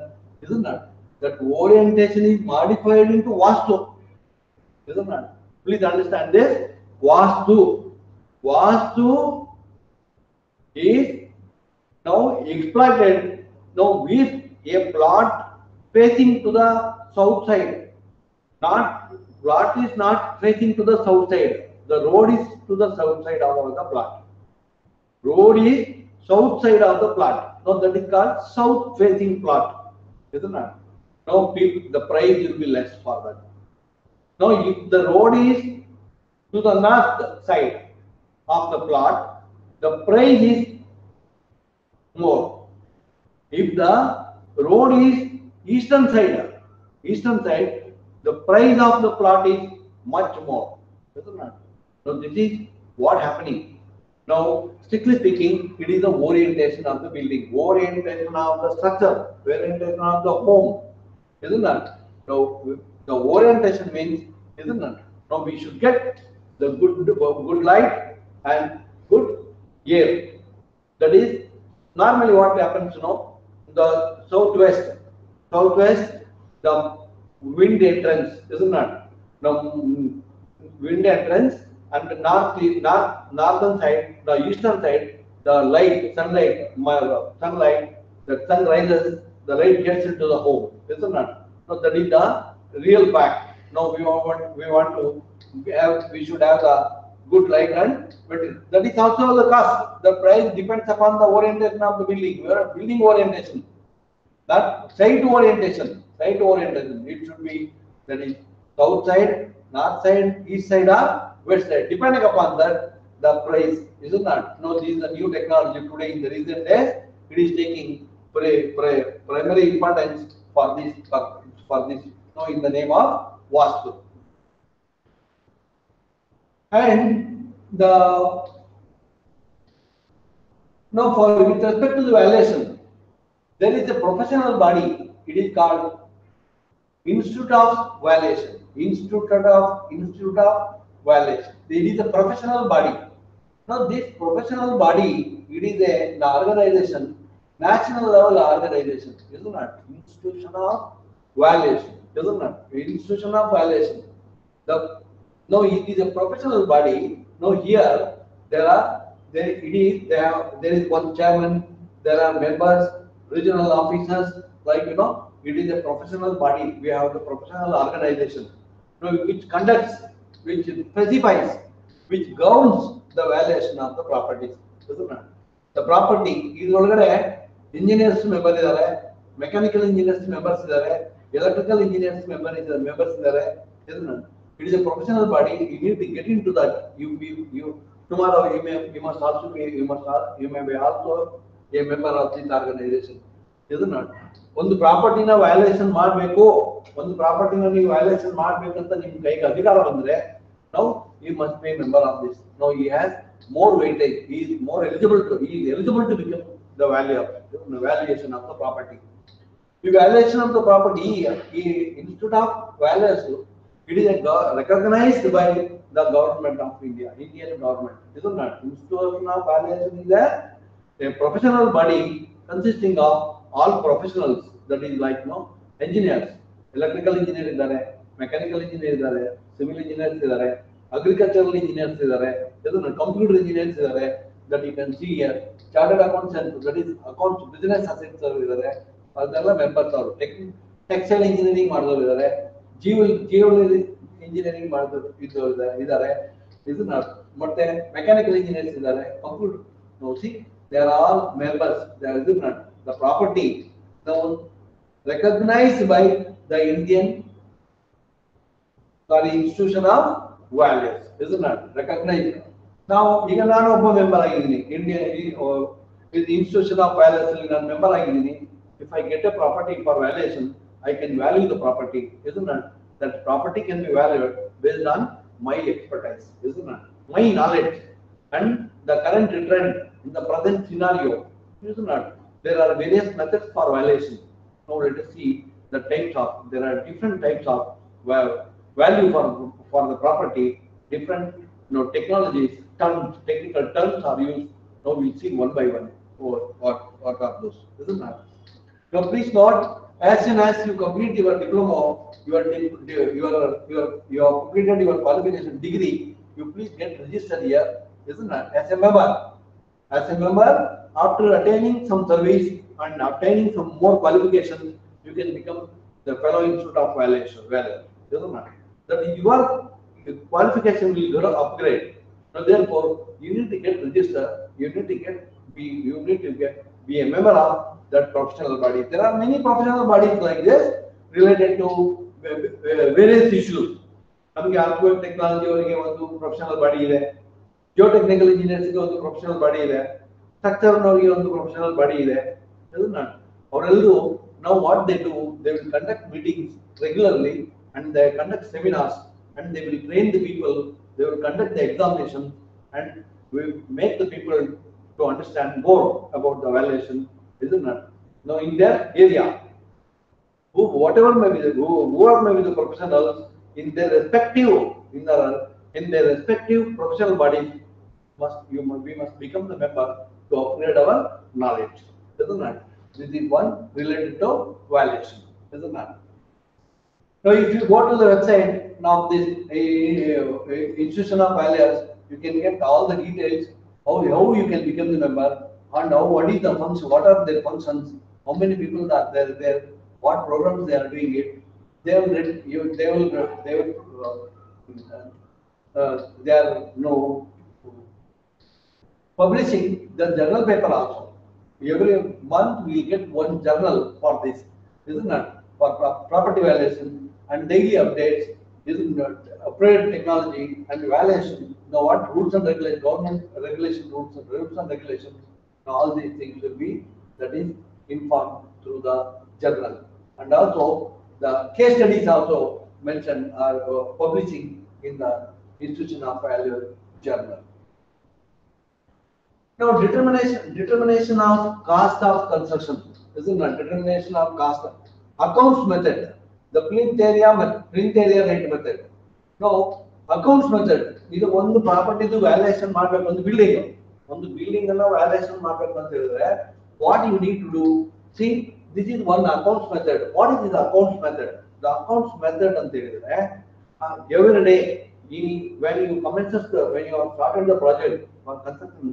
isn't it? That orientation is modified into Vastu, isn't it? Please understand this. Vastu is now exploited. Now with a plot facing to the south side. Plot is not facing to the south side. The road is to the south side of the plot. Road is south side of the plot. Now that is called south facing plot, isn't it? Now the price will be less for that. Now if the road is to the north side of the plot, the price is more. If the road is eastern side, the price of the plot is much more, isn't it? So this is what happening. Now, strictly speaking, it is the orientation of the building, orientation of the structure, orientation of the home, isn't it? Now, the orientation means, isn't it? Now we should get the good light and good air. That is normally what happens, the southwest, the wind entrance, isn't it? Now wind entrance, and the northern side, the eastern side, the sunlight, the sun rises, the light gets into the home, isn't it? Now that is the real fact. Now we should have the good light, and that is also the cost. The price depends upon the orientation of the building. We are building orientation, that site orientation. It should be, that is south side, north side, east side, or west side. Depending upon that, the price, isn't it? No, this is the new technology today. In the recent days, it is taking primary importance for this. In the name of Vastu. And with respect to the valuation, there is a professional body. It is called Institute of Valuation. Institute of Valuation. It is a professional body. Now this professional body, it is an organization, national level organization, isn't it? Institution of Valuation, isn't it? Institution of Valuation. It is a professional body. Now here there is one chairman, there are members, regional officers, it is a professional body. We have the professional organization, which conducts, which specifies, which governs the valuation of the properties, isn't it? The property is already engineers members idare, mechanical engineers members idare, electrical engineers members idare, isn't it? It is a professional body. You need to get into that. Tomorrow you may be also a member of this organization, isn't it? ಒಂದು ಪ್ರಾಪರ್ಟಿನ valuation ಮಾಡಬೇಕು, ಒಂದು ಪ್ರಾಪರ್ಟಿನ ನೀವು valuation ಮಾಡಬೇಕಂತ ನಿಮ್ಮ ಕೈಗೆ ಅಧಿಕಾರ ಬಂದ್ರೆ, now you must be a member of this. Now he has more weightage. He is eligible to become the valuation of the property. The valuation of the property, Institute of Valuers It is recognized by the government of India, Indian government. Isn't it? Institution of Valuation is a professional body consisting of all professionals. That is like engineers, electrical engineers, mechanical engineers, civil engineers, agricultural engineers, computer engineers, that you can see here, chartered accountants, that is accounts, business assets, ಅದೆಲ್ಲ members ಅವರು textile engineering ಮಾಡಿದವರು ಇದ್ದಾರೆ, geology engineering ಮಾಡಿದವರು ಇದ್ದಾರೆ, ಇದನ್ನ ಮತ್ತೆ mechanical engineers ಇದ್ದಾರೆ, computer C they are all members. The property now recognized by the Indian institution of values, isn't it? Recognized. Now ಈಗ ನಾನು ಒಬ್ಬ ಮೆಂಬರ್ ಆಗಿದ್ದೀನಿ Indian with the institution of valuation, ನಾನು ಮೆಂಬರ್ ಆಗಿದ್ದೀನಿ. If I get a property for valuation, I can value the property, isn't it? That property can be valued based on my expertise, isn't it? My knowledge and the current trend in the present scenario, isn't it? There are various methods for valuation. Now let us see the types of. There are different types of value for the property. Different technologies, terms, technical terms are used. Now we see one by one. What are those? Isn't it? Now please note, as soon as you complete your diploma, you have completed your qualification degree, you please get registered here, isn't it? As a member. As a member, after attaining some service and obtaining some more qualifications, you can become the fellow institute of valuation. Isn't it? That your qualification will go upgrade. Now therefore, you need to get registered. You need to be a member of that professional body. There are many professional bodies like this related to various issues. ನಮಗೆ architect technology ಅವರಿಗೆ ಒಂದು professional body ಇದೆ, Jio technical ಇಂಜಿನಿಯರ್ಸ್ಗೆ ಒಂದು professional body ಇದೆ, ಸ್ಟ್ರಕ್ಚರ್ನವರಿಗೆ ಒಂದು professional body ಇದೆ. ಅವರೆಲ್ಲರೂ now what they do, they will conduct meetings regularly and they conduct seminars and they will train the people, they will conduct the examinations and will make the people to understand more about the valuation, isn't it? Now in their area, whoever may be the professionals in their respective professional bodies, we must become the member to upgrade our knowledge, isn't it? This is one related to valuation, isn't it? Now if you go to the website now this institution of values, you can get all the details how you can become the member and what is the function, what are their functions, how many people are there, what programs they are doing it. They are publishing the journal paper also. Every month we get one journal for this, isn't it? For property valuation and daily updates, isn't it? Upgrade technology and valuation. Now what rules and regulations, government regulation rules and regulations. Now all these things will be informed through the journal. And also the case studies also mentioned are publishing in the institution of value journal. Now determination of cost of construction, isn't it? Determination of cost accounts method, the plinth area rate method. Now accounts method ಇದು ಒಂದು property valuation ಮಾಡಬೇಕು, ಒಂದು building ಅನ್ನ valuation ಮಾಡಬೇಕು ಅಂತ ಹೇಳಿದ್ರೆ what you need to do, see this is one accounts method. What is this accounts method? The accounts method ಅಂತ ಹೇಳಿದ್ರೆ every day when you have started the project for construction,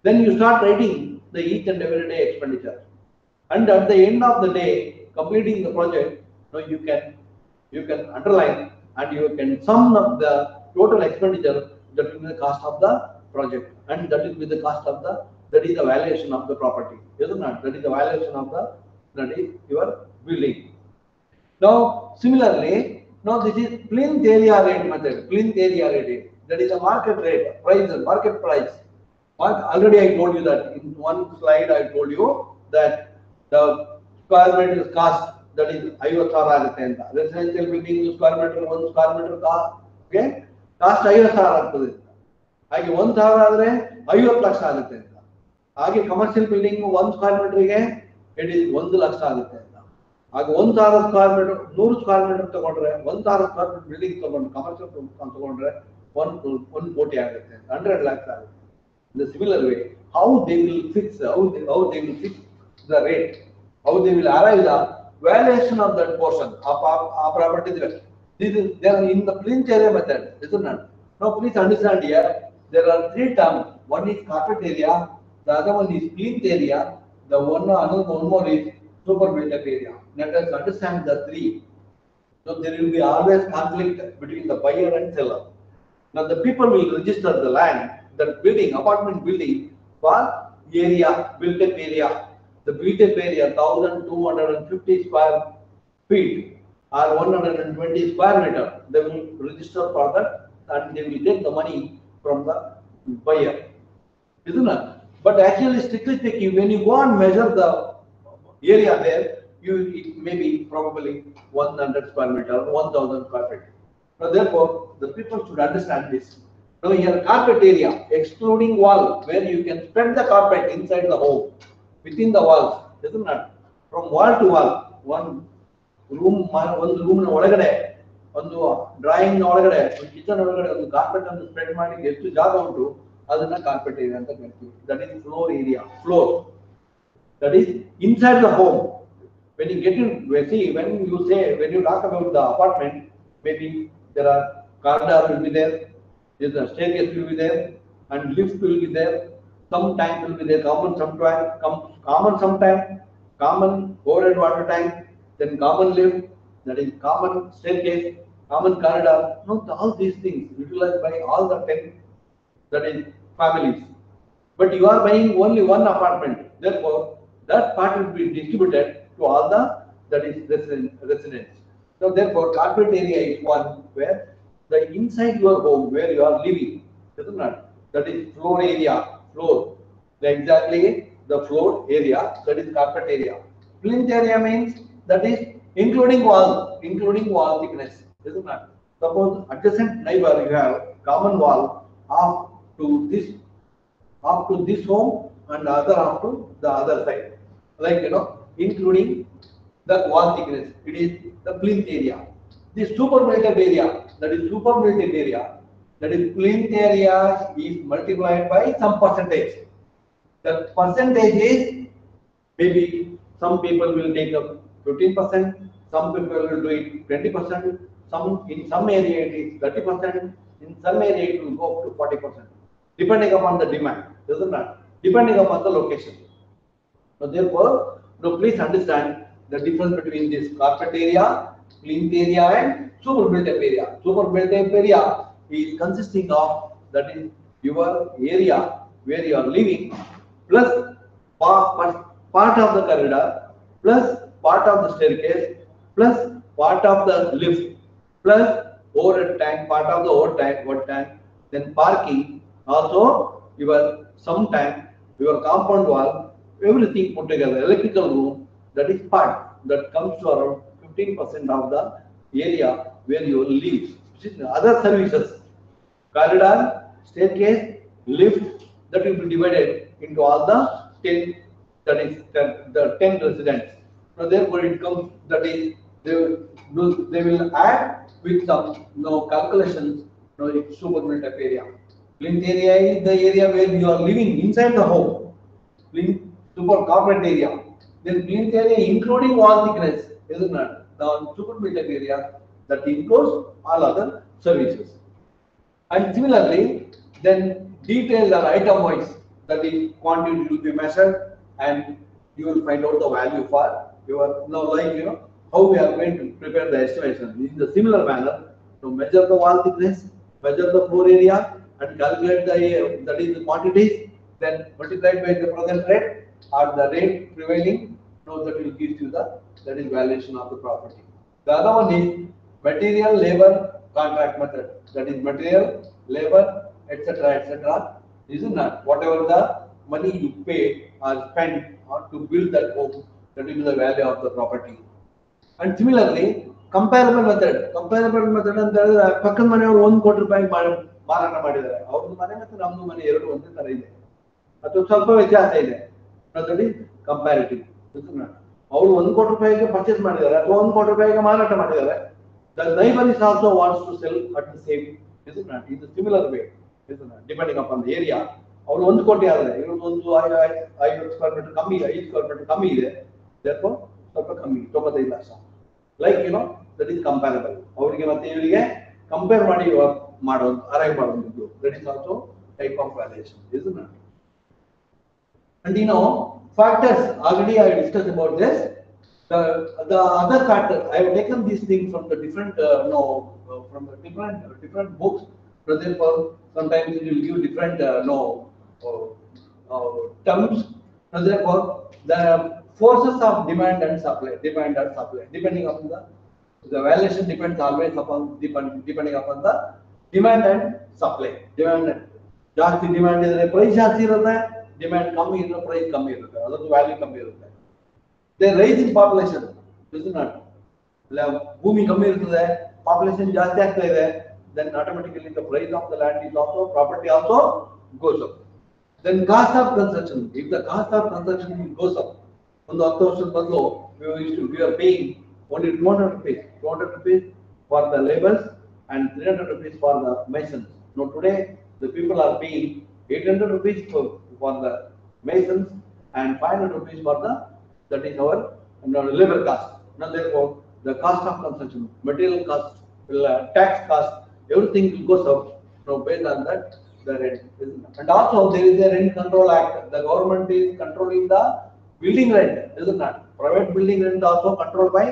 then you start writing the each and every day expenditure, and at the end of the day completing the project, now you can underline and you can sum up the total expenditure, that will be the cost of the project, and that will be the cost of that is the valuation of the property, isn't it? That is the valuation of that is your building. Now similarly, now this is plinth area rate method. Plinth area rate, that is the market rate, market price. Already I told you that in one slide. I told you that the square meter cost, that is 50,000 ಆಗುತ್ತೆ ಅಂತ. Residential building square meter, 1 square meter cost 50,000 ಆಗ್ತದೆ. ಹಾಗೆ 1,000 ಆದ್ರೆ 50 ಲಕ್ಷ ಆಗುತ್ತೆ ಅಂತ. ಹಾಗೆ commercial building 1 square ಮೀಟರ್ಗೆ it is 1 lakh ಆಗುತ್ತೆ ಅಂತ. ಆಗ 1,000 ಸ್ಕ್ವೇರ್ ಮೀಟರ್ 100 ಸ್ಕ್ವೇರ್ ಮೀಟರ್ ತಗೊಂಡ್ರೆ 1,000 ಸ್ಕ್ವೇರ್ ಮೀಟರ್ ಬಿಲ್ಡಿಂಗ್ ತಗೊಂಡು ಕಮರ್ಷಿಯಲ್ ತಗೊಂಡ್ರೆ 1 ಕೋಟಿ ಆಗುತ್ತೆ, 100 lakhs ಆಗುತ್ತೆ. In the similar way, how they will fix the rate, how they will arrive the valuation of that portion of property. This is there in the plinth area method, isn't it? Now please understand here, there are 3 terms. One is carpet area, the other one is plinth area, another one more is super built-up area. Let us understand the 3. So there will be always conflict between the buyer and seller. Now the people will register the land, that building, apartment building for area, built-up area. The built-up area 1,250 square feet or 120 square meter. They will register for that and they will take the money from the buyer, isn't it? But actually, strictly speaking, when you go and measure the area there, it may be probably 100 square meter, 1,000 square feet. So therefore, the people should understand this. Now here carpet area, excluding wall, where you can spread the carpet inside the home, within the walls, isn't it? From wall to wall, one room ಒಳಗಡೆ ಒಂದು drawing ಒಳಗಡೆ kitchen ಒಳಗಡೆ ಒಂದು carpet ಅನ್ನು spread ಮಾಡಿ ಎಷ್ಟು ಜಾಗ ಉಂಟು ಅದನ್ನ ಕಾರ್ಪೆಟ್ ಏರಿಯಾ ಅಂತ ಕರಿತೀವಿ. That is floor area. Floor, that is inside the home. When you get in, when you talk about the apartment, maybe there are corridor will be there, the staircase will be there, and lift will be there. Some tank will be there, common overhead water tank, then common lift, that is common staircase, common corridor. No, all these things utilized by all the 10, that is families. But you are buying only one apartment, therefore that part will be distributed to all the, that is residents. So therefore carpet area is one where the inside your home where you are living, isn't it? That is floor area, floor. Exactly the floor area, that is carpet area. Plinth area means that is including wall thickness, isn't it? Suppose adjacent neighbor you have common wall up to this home and other up to the other side, like including the wall thickness. It is the plinth area. The super built-up area, that is plinth area is multiplied by some percentage. The percentage is maybe some people will take up 15%, some people will do it 20%, in some area it is 30%, in some area it will go up to 40%, depending upon the demand, isn't it? Depending upon the location. So therefore, now please understand the difference between this carpet area, plinth area and super built-up area. Super built-up area is consisting of, that is your area where you are living, plus part of the corridor, plus part of the staircase, plus part of the lift, plus overhead tank, part of the overhead tank, then parking, also your some tank, your compound wall, everything put together, electrical room, that is part that comes to around 15% of the area where you live. Other services, corridor, staircase, lift, that will be divided into all the 10, that is the 10 residents. So therefore it comes, that is they will add with some calculations. It's super built-up area. Plinth area is the area where you are living inside the home. Plinth super carpet area. Then plinth area including wall thickness, isn't it? The super built-up area that includes all other services. And similarly, then details are item-wise, that is quantity will be measured and you will find out the value for your, how we are going to prepare the estimation. In the similar manner, to measure the wall thickness, measure the floor area and calculate that is the quantities, then multiplied by the present rate or the rate prevailing, that will give you that is valuation of the property. The other one is material, labor, contract method. That is material, labor, etc., isn't that? Whatever the money you pay or spend to build that home, that will be the value of the property. And similarly, comparable method ಅಂತ ಹೇಳಿದ್ರೆ ಪಕ್ಕದ ಮನೆಯವರು 1 ಕೋಟಿ ರೂಪಾಯಿ ಮಾರಾಟ ಮಾಡಿದ್ದಾರೆ, ಅವ್ರದ್ದು ಮನೆ ಮತ್ತು ನಮ್ದು ಮನೆ ಎರಡು ಒಂದೇ ತರ ಇದೆ ಅಥವಾ ಸ್ವಲ್ಪ ವ್ಯತ್ಯಾಸ ಇದೆ. That is comparative. ಅವರು 1 ಕೋಟಿ ರೂಪಾಯಿಗೆ ಪರ್ಚೇಸ್ ಮಾಡಿದ್ದಾರೆ ಅಥವಾ 1 ಕೋಟಿ ರೂಪಾಯಿಗೆ ಮಾರಾಟ ಮಾಡಿದ್ದಾರೆ. The neighbor is also wants to sell at the same, is it not? In a similar way, is it not? Depending upon the area. ಅವರು 1 ಕೋಟಿ ಆದರೆ ಇವತ್ತು ಒಂದು 5 ಸ್ಕ್ವೇರ್ ಮೀಟರ್ ಕಮ್ಮಿ, 5 ಸ್ಕ್ವೇರ್ ಮೀಟರ್ ಕಮ್ಮಿ ಇದೆ, therefore ಸ್ವಲ್ಪ ಕಮ್ಮಿ 95 lakh. Like that is comparable. ಅವರಿಗೆ ಮತ್ತೆ ಇವರಿಗೆ ಕಂಪೇರ್ ಮಾಡಿ ಮಾಡೋದು, ಅರೈವ್ ಮಾಡೋದು, that is also type of valuation, is it not? And factors, already I discussed about this. The other factor, I have taken these things from the different from the different books. So therefore sometimes it will give different terms. So therefore the forces of demand and supply, depending upon the valuation depends always upon depending upon the demand and supply. Demand ಜಾಸ್ತಿ demand ಇದ್ರೆ price ಜಾಸ್ತಿ ಇರುತ್ತೆ, demand ಕಮ್ಮಿ ಇದ್ರೆ price ಕಮ್ಮಿ ಇರುತ್ತೆ, ಅದಕ್ಕೆ value ಕಮ್ಮಿ ಇರುತ್ತೆ. They rise in population, is not, ಭೂಮಿ ಕಮ್ಮಿ ಇರ್ತದೆ, ಪಾಪ್ಯುಲೇಷನ್ ಜಾಸ್ತಿ ಆಗ್ತಾ ಇದೆ, then automatically the price of the land is also, property also goes up. Then cost of construction, if the cost of construction goes up, ಒಂದು 10 ವರ್ಷದ ಮೊದಲು we are paying only 200 rupees for the laborers and 300 rupees for the masons. Now today the people are paying 800 rupees for the masons and 500 rupees for the, that is our labor cost. Now therefore the cost of construction, material cost, tax cost, everything will goes up. Now based on that the rent. And also there is a rent control act. The government is controlling the building rent, is it not? Private building rent also controlled by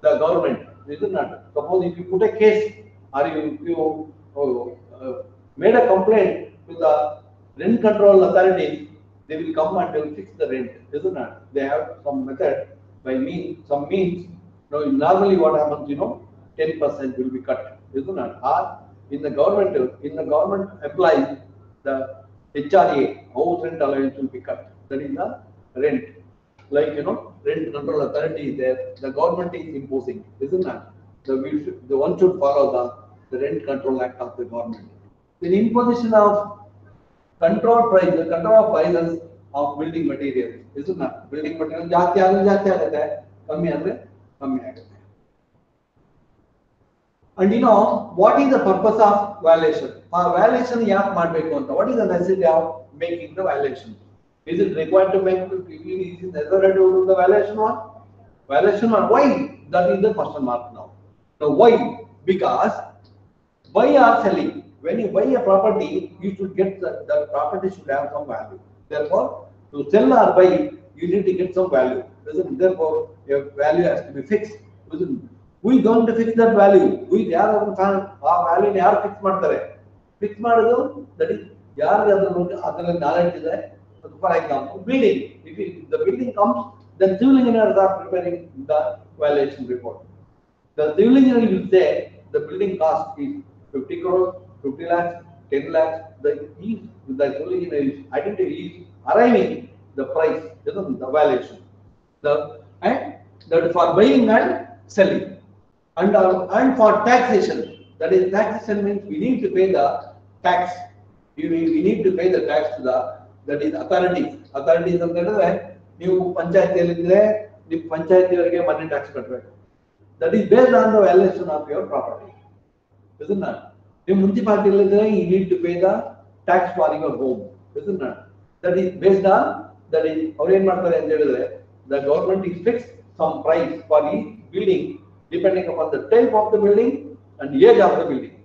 the government, is it not? Suppose if you put a case or you made a complaint to the rent control authorities, they will come and they will fix the rent, is it not? They have some method by some means. Now normally what happens, 10% will be cut, is it not? Or in the government employees, the HRA, house rent allowance will be cut. That is the rent. Like rent control authority is there, the government is imposing, is it not? So the one should follow the rent control act of the government. The imposition of control prices of building materials, is it not? Building material ಜಾಸ್ತಿ ಆಗುತ್ತೆ, ಕಮ್ಮಿ ಆಗುತ್ತೆ. And what is the purpose of valuation? Valuation ಯಾಕೆ ಮಾಡಬೇಕು ಅಂತ? What is the necessity of making the valuation? Is it required to make? Is it necessary to do the valuation one? Valuation one. Why? That is the question mark now. Now why? Because buy or selling. When you buy a property, you should get the property should have some value. Therefore, to sell or buy, you need to get some value. Therefore, your value has to be fixed. Who is going to fix that value? Who is value ಯಾರು fix ಮಾಡ್ತಾರೆ? Fix ಮಾಡೋದು that is ಯಾರಿಗೆ ಅದರ knowledge ಇದೆ. For example, building. If the building comes, then civil engineers are preparing the valuation report. The civil engineer will say the building cost is 50 crores, 50 lakhs, 10 lakhs. The civil engineer is arriving the price, the valuation. And that for buying and selling. And for taxation, that is taxation means we need to pay the tax. We need to pay the tax to the, that is authorities ಅಂತ ಹೇಳಿದ್ರೆ ನೀವು ಪಂಚಾಯತಿಯಲ್ಲಿದ್ರೆ ನೀವು ಪಂಚಾಯತಿಯವರಿಗೆ ಮನೆ tax ಕಟ್ಟಬೇಕು. That is based on the valuation of your property, isn't it? ನೀವು ಮುನ್ಸಿಪಾಲಿಟಿಯಲ್ಲಿದ್ರೆ you need to pay the tax for your home, isn't it? That is based on, that is ಅವ್ರು ಏನ್ ಮಾಡ್ತಾರೆ ಅಂತ ಹೇಳಿದ್ರೆ the government is fixed some price for each building depending upon the type of the building and age of the building.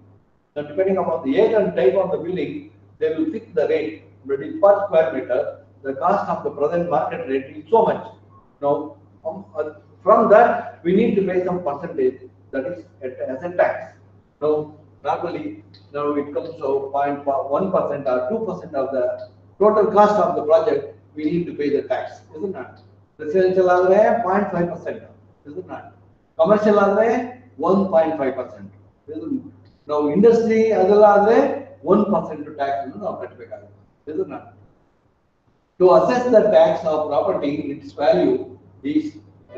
So depending upon the age and type of the building, they will fix the rate. But in per square meter, the cost of the present market rate is so much. Now, from that, we need to pay some percentage, that is as a tax. So, normally, now it comes to 0.1% or 2% of the total cost of the project, we need to pay the tax, isn't it? Residential ಆದರೆ 0.5%, isn't it? Commercial ಆದರೆ 1.5%. Now, industry ಅದೆಲ್ಲ ಆದರೆ 1% tax ಅನ್ನು ನಾವು ಕಟ್ಟಬೇಕಾಗುತ್ತೆ. Isn't it? To assess the tax of property, its value is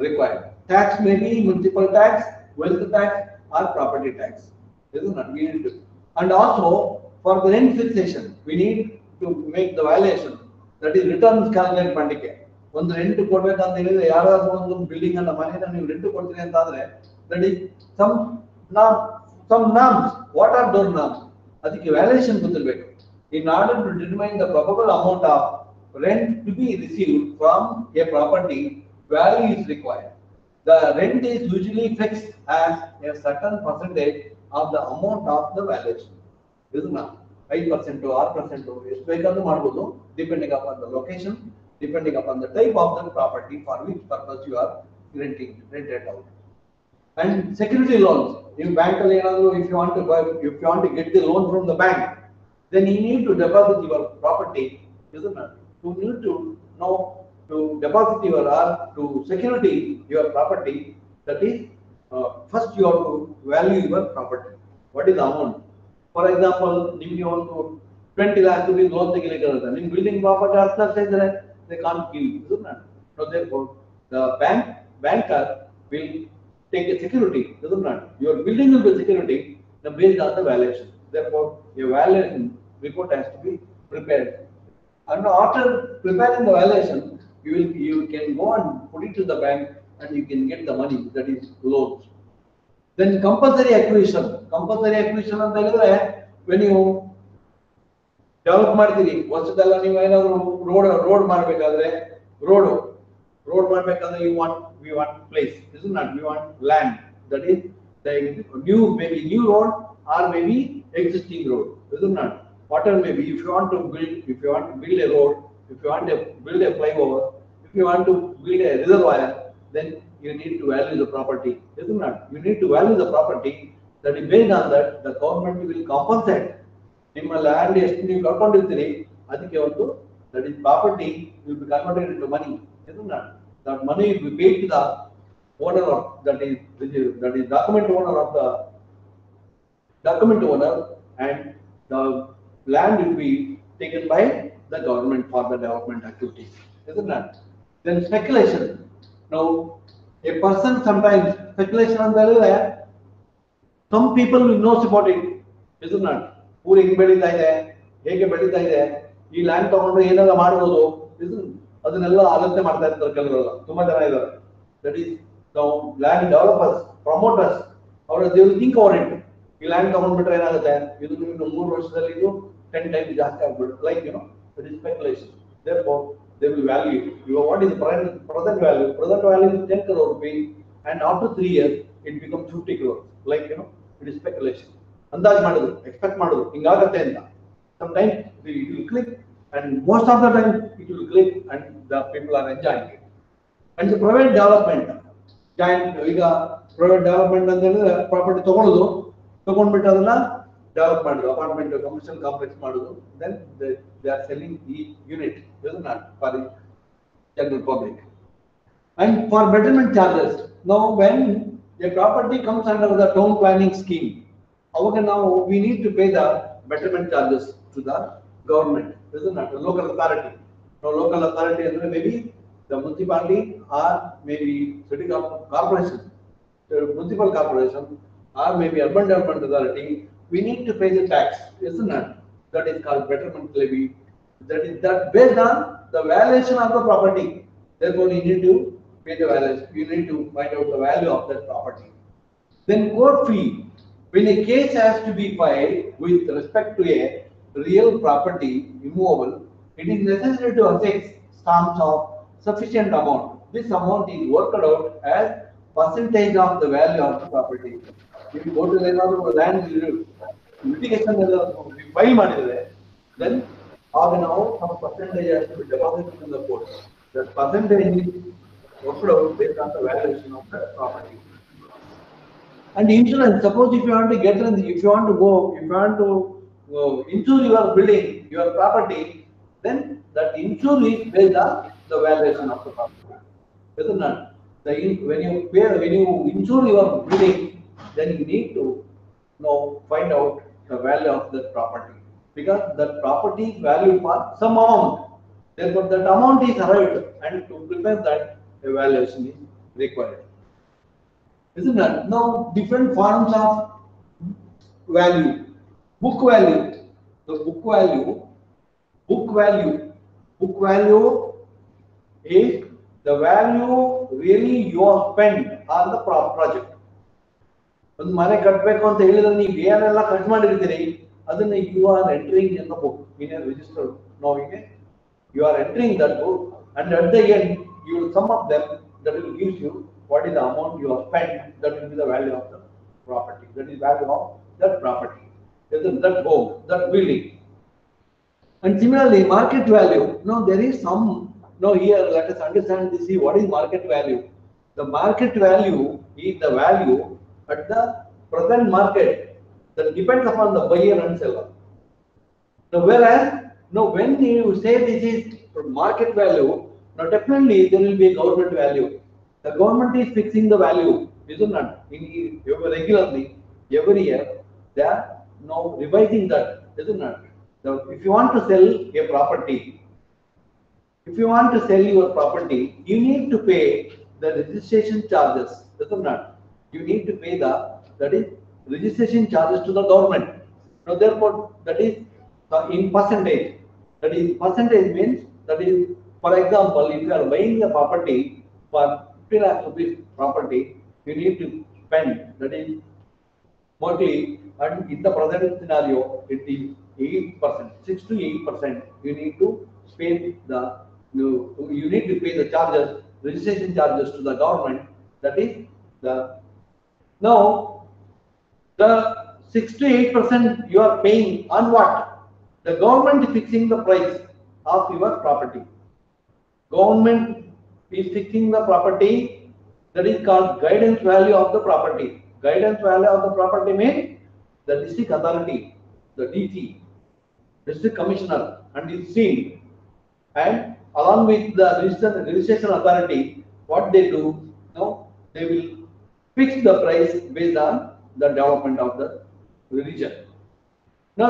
required. Tax may be municipal tax, wealth tax, or property tax. Isn't it? We need to. And also for the rent fixation, we need to make the valuation, that is returns calculate mandike. ಒಂದು rent ಕೊಡ್ಬೇಕಂತ ಹೇಳಿದ್ರೆ ಯಾರಾದ್ರೂ ಒಂದು building ಅನ್ನ ಮನೆಯನ್ನ ನೀವು rent ಕೊಡ್ತೀರಿ ಅಂತ ಆದ್ರೆ that is some norms. What are those norms? ಅದಕ್ಕೆ ವ್ಯಾಲ್ಯೂಯೇಷನ್ ಗೊತ್ತಿರಬೇಕು. In order to determine the probable amount of rent to be received from a property, value is required. The rent is usually fixed as a certain percentage of the amount of the valuation. Isn't it? 5% or 6% ಎಷ್ಟು ಬೇಕಾದ್ರೂ ಮಾಡಬಹುದು, depending upon the location, depending upon the type of the property for which purpose you are renting it out. And security loans, in bank if you want to get the loan from the bank, then you need to deposit your property, isn't it? You need to know to deposit your or to security your property. That is, first you have to value your property. What is the amount? For example, if you want to 20 lakhs rupees loan ತೆಗಿಲಿಕ್ಕೆ ನಿಮ್ಮ building property 10 lakh ಇದ್ರೆ they can't give, isn't it? So therefore, the banker will take a security, isn't it? Your building will be security based on the valuation. Therefore, a valuation report has to be prepared. And after preparing the valuation, you can go and put it to the bank and you can get the money, that is loans. Then compulsory acquisition. Compulsory acquisition ಅಂತ ಹೇಳಿದ್ರೆ when you develop ಮಾಡ್ತೀರಿ, ವರ್ಷದಲ್ಲ ನೀವು ಏನಾದರೂ road ಮಾಡಬೇಕಾದ್ರೆ road ಮಾಡಬೇಕಾದ್ರೆ we want place, isn't it? We want land, that is the new road or maybe existing road, isn't it? Whatever maybe, if you want to build a road, if you want to build a flyover, if you want to build a reservoir, then you need to value the property, isn't it? You need to value the property. That is based on that the government will compensate. ನಿಮ್ಮ land ಎಷ್ಟು ನೀವು ಕಳ್ಕೊಂಡಿರ್ತೀರಿ ಅದಕ್ಕೆ ಒಂದು that is property will be converted into money, isn't it? That money will be paid to the owner of that is document owner, and the land will be taken by the government for the development activities, isn't it? Then speculation. Now, a person sometimes speculation on the some people will know about it, isn't it? ಊರು ಹೆಂಗೆ ಬೆಳೀತಾ ಇದೆ, ಹೇಗೆ ಬೆಳೀತಾ ಇದೆ, ಈ land ತಗೊಂಡು ಏನೆಲ್ಲ ಮಾಡಬಹುದು, ಅದನ್ನೆಲ್ಲ ಆಲೋಚನೆ ಮಾಡ್ತಾ ಇರ್ತಾರೆ ಕೆಲವರೆಲ್ಲ, ತುಂಬಾ ಜನ ಇದ್ದಾರೆ. That is land developers, promoters, ಅವರು they will think over it. ಈ ಲ್ಯಾಂಡ್ ತಗೊಂಡ್ಬಿಟ್ರೆ ಏನಾಗುತ್ತೆ, ಇದು ಇನ್ನು 3 ವರ್ಷದಲ್ಲಿ ಇದು 10 times ಜಾಸ್ತಿ ಆಗ್ಬಿಡುತ್ತೆ, like that is speculation. Therefore, they will value it. What is the present value? Present value is 10 crore rupees, and after 3 years it becomes 50 crore. Like it is speculation. ಅಂದಾಜು ಮಾಡೋದು, ಎಕ್ಸ್ಪೆಕ್ಟ್ ಮಾಡೋದು, ಹಿಂಗಾಗತ್ತೆ ಅಂತ. Sometimes it will click, and most of the time it will click, and the people are enjoying it. And the private development, ಈಗ private development ಅಂತ ಹೇಳಿದ್ರೆ property ತಗೊಂಡ್ಬಿಟ್ಟು ಅದನ್ನ develop ಮಾಡೋದು, ಅಪಾರ್ಟ್ಮೆಂಟ್ ಕಮರ್ಷಿಯಲ್ ಕಾಂಪ್ಲೆಕ್ಸ್ ಮಾಡೋದು, then they are selling each unit, isn't it, for the general public. And for betterment charges, now when a property comes under the town planning scheme, now we need to pay the betterment charges to the government, isn't it? The local authority. Now local authority is maybe the municipality or maybe city corporation, the municipal corporation, or maybe urban development authority. We need to pay the tax, isn't it? That is called betterment levy. That is based on the valuation of the property. Therefore, you need to pay the valuation. You need to find out the value of that property. Then court fee. When a case has to be filed with respect to a real property immovable, it is necessary to affix stamps of sufficient amount. This amount is worked out as percentage of the value of the property. If you go to the land litigation file ಮಾಡಿದ್ರೆ, then now some percentage has to be deposited in the court. That percentage is worked out based on the valuation of the property. And insurance, suppose if you want to insure your building, your property, then that insurance is based on the valuation of the property, isn't it? When you insure your building, then you need to find out the value of that property, because that property is valued for some amount. Therefore, that amount is arrived, and to prepare that, a valuation is required, isn't it? Now, different forms of value. Book value. The book value is the value really you have spent on the project. ಒಂದು ಮನೆ ಕಟ್ಟಬೇಕು ಅಂತ ಹೇಳಿದ್ರೆ ನೀವು ಏನೆಲ್ಲ ಖರ್ಚು ಮಾಡಿರ್ತೀರಿ ಅದನ್ನ you are entering in the book in a register. Now you are entering that book, and at the end you will sum up them. That will give you what is the amount you have spent. That will be the value of the property. That is value of that property, that home, that building. And similarly, market value. Now there is some. Now here let us understand this. See what is market value. The market value is the value at the present market that depends upon the buyer and seller. Now whereas now when you say this is market value, now definitely there will be a government value. The government is fixing the value, isn't it? Regularly every year they are now revising that, isn't it? Now if you want to sell a property, if you want to sell your property, you need to pay the registration charges, isn't it? You need to pay that is registration charges to the government. Now therefore that is in percentage. That is percentage means that is, for example, if you are buying a property for 50 lakh rupees property, you need to spend that is mostly, and in the present scenario it is 8%, 6 to 8%. You need to pay you need to pay the charges, registration charges to the government. That is the now the 6 to 8% you are paying on what? The government is fixing the price of your property. Government is fixing the property. That is called guidance value of the property. Guidance value of the property means the district authority, the DC, district commissioner, and his team, and along with the registration authority, what they do now, they will fix the price based on the development of the region. Now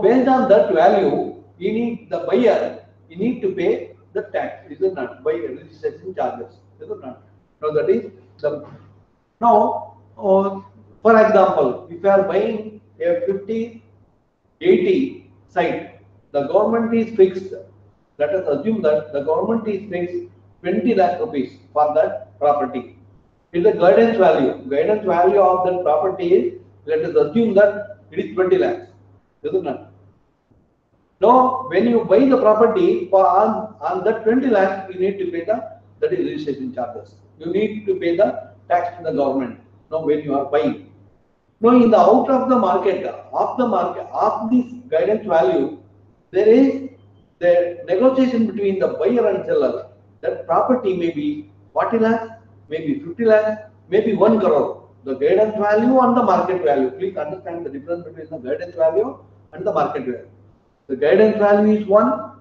based on that value, you need the buyer, you need to pay the tax, is it not? By registration charges, is it not? Now that is the now for example, if you are buying a 50-80 site, the government is fixed. Let us assume that the government is fixed 20 lakh rupees for that property. It is the guidance value. Guidance value of that property is, let us assume that it is 20 lakhs. Isn't it? Now, when you buy the property for on that 20 lakhs, you need to pay that is registration charges. You need to pay the tax to the government. Now, when you are buying. Now, in the out of the market, of this guidance value, there is the negotiation between the buyer and seller. That property may be 40 lakhs, maybe 50 lakhs, maybe 1 crore. The guidance value and the market value. Please understand the difference between the guidance value and the market value. The guidance value is one.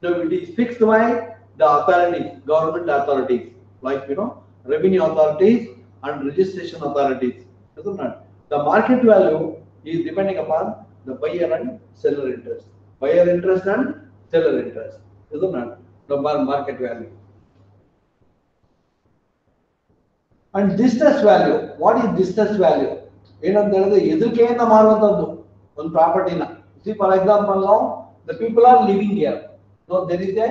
It is fixed by the authorities, government authorities, like revenue authorities and registration authorities. Isn't it? The market value is depending upon the buyer and seller interest. Buyer interest and seller interest. Isn't it? The market value. And distress value. What is distress value? ಎದುರಿಕೆಯಿಂದ ಮಾರುವಂತದ್ದು ಒಂದು ಪ್ರಾಪರ್ಟಿನ. See, for example, now the people are living here. Now there is a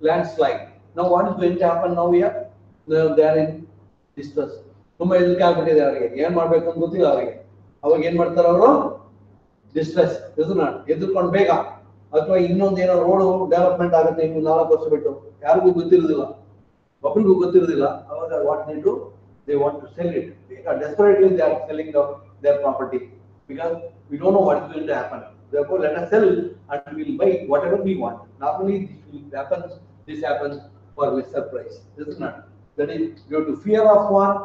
landslide. Now what is going to happen now here? They are in distress. ತುಂಬಾ ಎದುರಿಕೆ ಆಗ್ಬಿಟ್ಟಿದೆ ಅವರಿಗೆ. ಏನ್ ಮಾಡ್ಬೇಕು ಅಂತ ಗೊತ್ತಿಲ್ಲ ಅವರಿಗೆ. ಅವಾಗ ಏನ್ ಮಾಡ್ತಾರೆ ಅವರು? ಡಿಸ್ಟ್ರೆಸ್. ಎದುರ್ಕೊಂಡು ಬೇಗ ಅಥವಾ ಇನ್ನೊಂದೇನೋ ರೋಡ್ ಡೆವಲಪ್ಮೆಂಟ್ ಆಗುತ್ತೆ ಇನ್ನು 4 ವರ್ಷ ಬಿಟ್ಟು, ಯಾರಿಗೂ ಗೊತ್ತಿರೋದಿಲ್ಲ, ಒಬ್ಬರಿಗೂ ಗೊತ್ತಿರೋದಿಲ್ಲ. ಅವಾಗ what they do? They want to sell it. Desperately they are selling their property because we don't know what is going to happen. Therefore, let us sell and we will buy whatever we want. Normally, this happens for lesser price. Isn't it? That is due to fear of one,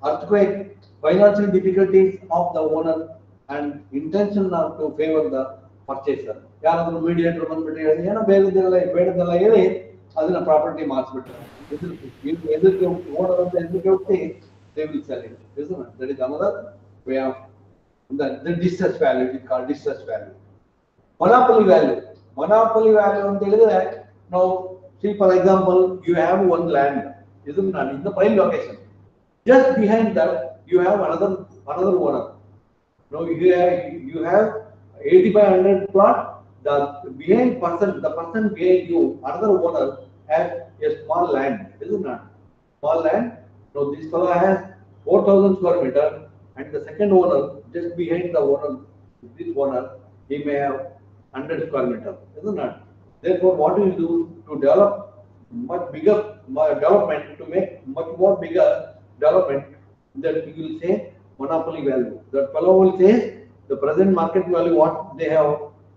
earthquake, financial difficulties of the owner, and intention not to favor the purchaser. ಯಾರಾದರೂ mediator ಬಂದ್ಬಿಟ್ಟು ಹೇಳಿ ಏನೋ ಬೇಡದೆಲ್ಲ ಹೇಳಿ ಅದನ್ನ property ಮಾರ್ಸ್ಬಿಟ್ರೆ ಎದುರಿಗೆ ಓಡೋದಂತ ಎದುರಿಗೆ ಹೋಗ್ತಿ, they will sell it. Isn't it? That is another way of the distress value. It is called distress value. Monopoly value. Monopoly value ಅಂತ ಹೇಳಿದ್ರೆ, now see, for example, you have one land, isn't it? In the prime location. Just behind that, you have another owner. Now you have 80 by 100 plot. The person behind you, another owner has a small land, is it not? Small land. So this fellow has 4,000 square meter, and the second owner, just behind the owner, this owner, he may have 100 square meter, is it not? Therefore, what will do to develop much bigger development, to make much more bigger development, that he will say monopoly value. That fellow will say the present market value what they have,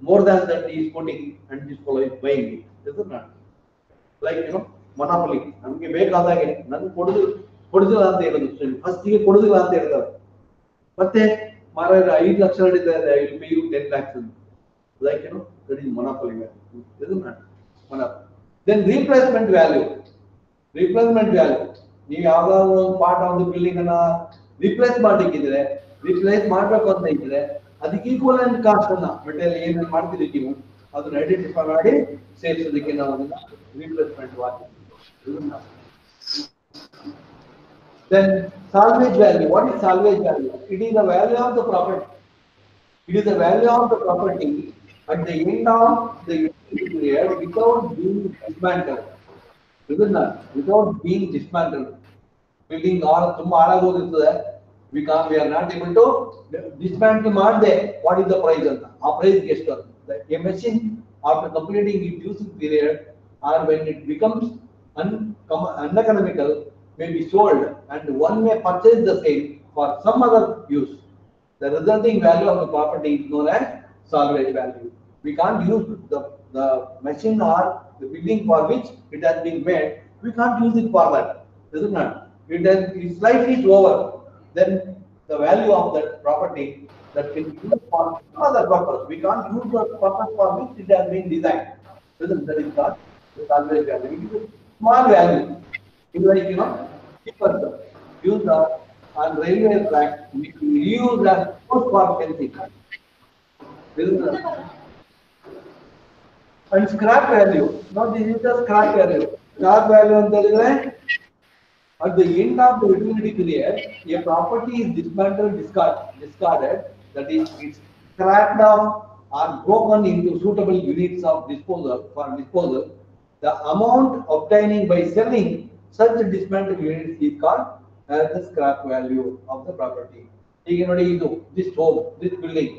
more than that he is putting, and this fellow is buying it, is it not? Like monopoly. ನಮಗೆ ಬೇಕಾದಾಗೆ ನನ್ ಕೊಡುದಿಲ್ಲ ಅಂತ ಹೇಳೋದು, ಫಸ್ಟಿಗೆ ಕೊಡುದಿಲ್ಲ ಅಂತ ಹೇಳ್ತಾರೆ, ಮತ್ತೆ ಮಾರಾಯ 5 ಲಕ್ಷ ಹಿಡಿತಾರೆ, I will pay you 10 lakhs. Like that is monopoly value, isn't it? Monopoly. Then replacement value. Replacement value. ನೀವು ಯಾವ್ದಾದ್ರು ಒಂದು ಪಾರ್ಟ್ ಆಫ್ ದ ಬಿಲ್ಡಿಂಗ್ ಅನ್ನ ರಿಪ್ಲೇಸ್ ಮಾಡ್ಲಿಕ್ಕಿದ್ರೆ, ರಿಪ್ಲೇಸ್ ಮಾಡ್ಬೇಕು ಅಂತ ಇದ್ರೆ, ಅದಕ್ಕೆ ಈಕ್ವಲೆಂಟ್ ಕಾಸ್ಟ್ ಅನ್ನ ಮೆಟೀರಿಯಲ್ ಏನೇನು ಮಾಡ್ತೀರಿ ನೀವು ಅದನ್ನ ಐಡೆಂಟಿಫೈ ಮಾಡಿ ಸೇರಿಸೋದಕ್ಕೆ ನಾವು ಅದನ್ನ replacement value. Then salvage value. What is salvage value? It is the value of the property. It is the value of the property at the end of the period without being dismantled. Isn't that? Without being dismantled. Building all ತುಂಬಾ ಹಾಳಾಗೋದಿರ್ತದೆ, we are not able to dismantle ಮಾಡದೆ what is the price ಅಂತ, ಆ price ಎಷ್ಟು ಅಂತ. A machine after completing its using period or when it becomes uneconomical may be sold, and one may purchase the same for some other use. The resulting value of the property is known as salvage value. We can't use the machine or the building for which it has been made. We can't use it for that, isn't it? It is slightly lower than the value of that property that can be used for some other purpose. We can't use the purpose for which it has been designed. That is not the salvage value. It is a small value. It's like cheaper used on railway track, reused as post for fencing. And scrap value. Now this is the scrap value. Scrap value ಅಂತ at the end of the utility period, a property is dismantled, discarded, that is, it's scrapped off or broken into suitable units of disposal for disposal. The amount obtaining by selling such dismantled units is called as the scrap value of the property. This home, this building,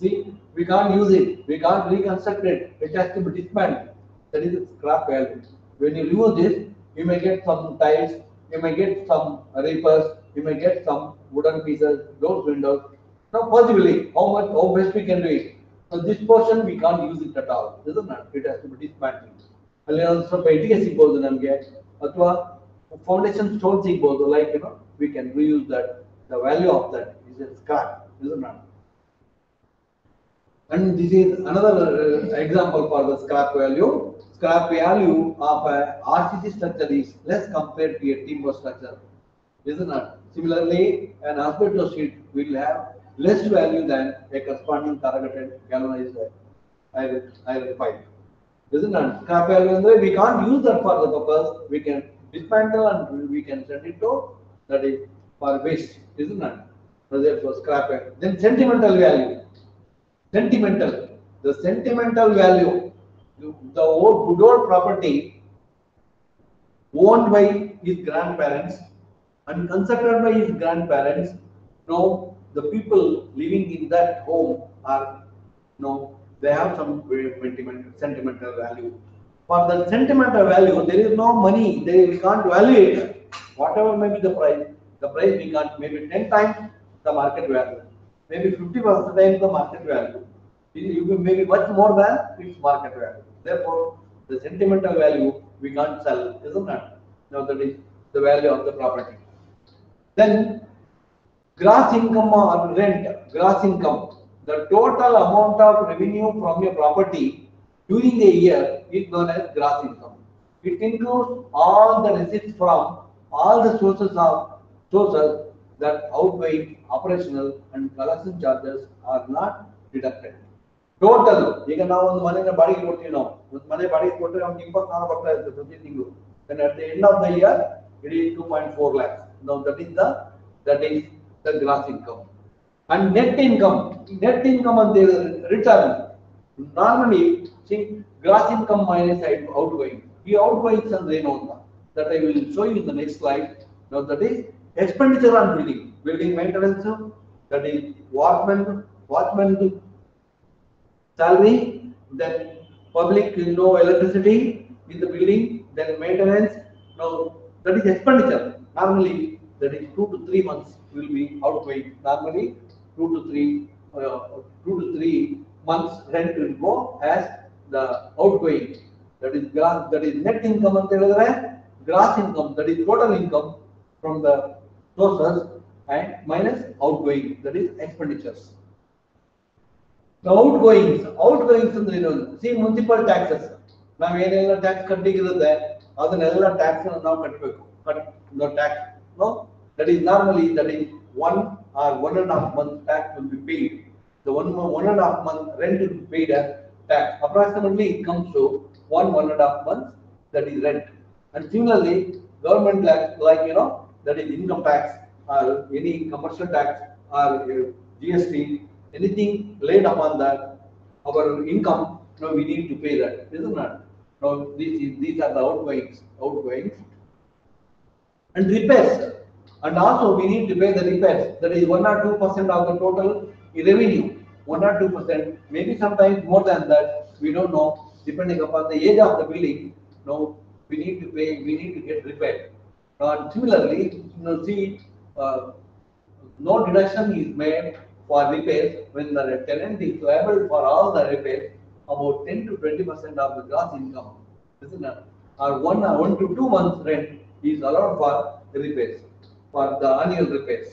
see, we can't use it, we can't reconstruct it, it has to be dismantled. That is the scrap value. When you remove this, you may get some tiles, you may get some reapers, you may get some wooden pieces, doors, windows. Now, possibly, how best we can do it. So this portion we can't use it at all, isn't it? It has to be dismantled. ಅಲ್ಲಿ ಒಂದು ಸ್ವಲ್ಪ ಇಟ್ಟಿಗೆ ಸಿಗಬಹುದು ನಮಗೆ, ಅಥವಾ foundation stone ಸಿಗಬಹುದು. Like we can reuse that. The value of that is a scrap, isn't it? And this is another example for the scrap value. Scrap value of a RCC structure is less compared to a timber structure, isn't it? Similarly, an asbestos sheet will have less value than a corresponding corrugated galvanized iron pipe, isn't it? Scrap value, we can't use that for the purpose. We can dismantle and we can send it to, that is for waste, isn't it? So therefore, scrap value. Then sentimental value. The sentimental value, the good old property owned by his grandparents and constructed by his grandparents. Now the people living in that home are, they have some sentimental value. For the sentimental value, there is no money, we can't value it. Whatever may be the price we can't, maybe 10 times the market value, maybe 50% times the market value. You will maybe much more than its market value. Therefore, the sentimental value we can't sell, isn't it? Now that is the value of the property. Then gross income or rent. Gross income, the total amount of revenue from a property during the year is known as gross income. It includes all the receipts from all the sources that outweigh operational and collection charges are not deducted. Total, ಈಗ ನಾವು ಒಂದು ಮನೆನ ಬಾಡಿಗೆ ಕೊಡ್ತೀವಿ, ನಾವು ಒಂದು ಮನೆ ಬಾಡಿಗೆ ಕೊಟ್ಟರೆ ನಮ್ಗೆ 24 ಬರ್ತಾ ಇರುತ್ತೆ ಪ್ರತಿ ತಿಂಗಳು. Then at the end of the year, it is 2.4 lakhs. Now that is the gross income. And net income ಅಂತ ಹೇಳಿದ್ರೆ return. Normally, see, gross income minus outgoing. ಈ ಔಟ್ಗೋಯಿಂಗ್ಸ್ ಅಂದ್ರೆ ಏನು ಅಂತ that I will show you in the next slide. Now that is expenditure on building maintenance, that is watchman salary, then public no electricity in the building, then maintenance. Now that is expenditure. Normally that is 2 to 3 months will be outgoing. Normally 2 to 3 months rent will go as the outgoing. That is gross, that is net income anta helidre, gross income, that is total income from the sources, and minus outgoing, that is expenditures. The outgoings ಅಂದ್ರೆ ಏನು? See, municipal taxes, ನಾವು ಏನೆಲ್ಲ tax ಕಟ್ಟಲಿಕ್ಕಿರುತ್ತೆ ಅದನ್ನೆಲ್ಲ tax ನಾವು ಕಟ್ಟಬೇಕು. No tax, no, that is normally that is 1 or 1.5 month tax will be paid. The 1.5 month rent will be paid as tax. Approximately it comes to 1.5 months, that is rent. And similarly, government tax, like that is income tax or any commercial tax or GST, anything laid upon that our income, we need to pay that, isn't it? Now these are the outgoings. And repairs, and also we need to pay the repairs, that is 1 or 2% of the total revenue. 1 or 2%, maybe sometimes more than that, we don't know, depending upon the age of the building. Now we need to pay, we need to get repaired. And similarly, see, no deduction is made for repairs when the tenant is liable for all the repairs, about 10 to 20% of the gross income, isn't it? Or 1 to 2 months rent is allowed for repairs, for the annual repairs.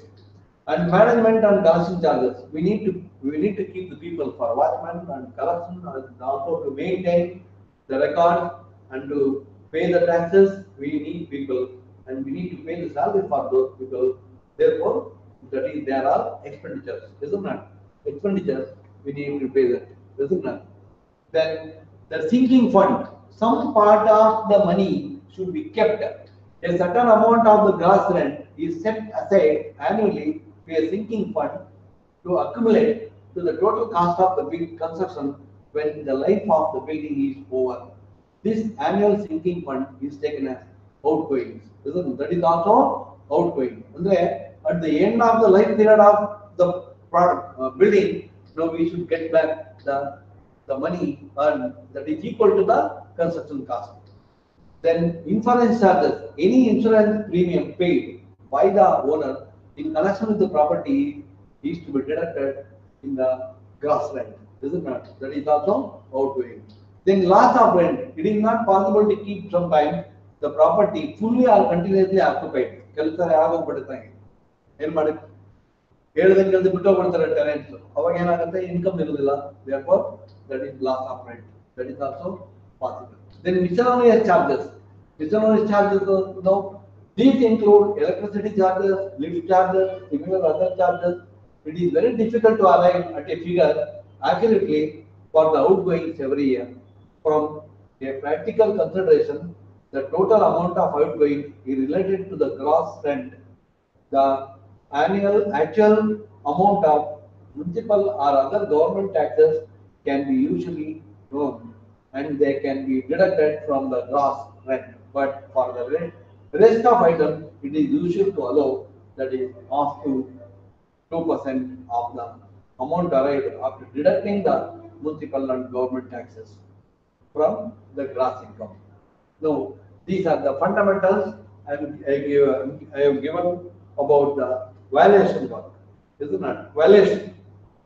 And management and collection charges, we need to keep the people for watchman and collection, and also to maintain the records and to pay the taxes. We need people, and we need to pay the salary for those people. Therefore, that is, there are expenditures, isn't it? Expenditures, we need to pay that, isn't it? Then the sinking fund, some part of the money should be kept. A certain amount of the gross rent is set aside annually to a sinking fund to accumulate to the total cost of the construction when the life of the building is over. This annual sinking fund is taken as outgoings, isn't it? That is also outgoing. Andre, at the end of the life period of the building, we should get back the money earned that is equal to the construction cost. Then insurance charges, any insurance premium paid by the owner in connection with the property is to be deducted in the gross rent, isn't it? That is also outgoing. Then loss of rent, it is not possible to keep sometimes the property fully or continuously occupied. ಕೆಲಸರೆ ಆಗೋಗ್ಬಿಡುತ್ತೆ, ಏನು ಮಾಡಕ್ಕೆ ಹೇಳ್ದಂಗೆ ಬಿಟ್ಟೋಗ್ಬಿಡ್ತಾರೆ tenants, ಅವಾಗ ಏನಾಗುತ್ತೆ, income ಇರುವುದಿಲ್ಲ. Therefore that is loss of rent, that is also possible. Then miscellaneous charges, these include electricity charges, lift charges, similar other charges. It is very difficult to arrive at a figure accurately for the outgoings every year. From a practical consideration, the total amount of outgoing is related to the gross rent. The actual amount of municipal or other government taxes can be usually known, and they can be deducted from the gross rent. But for the rest of items, it is usual to allow, that is, up to 2% of the amount arrived after deducting the municipal and government taxes from the gross income. Now, these are the fundamentals I have given about the valuation work, isn't it? Valuation,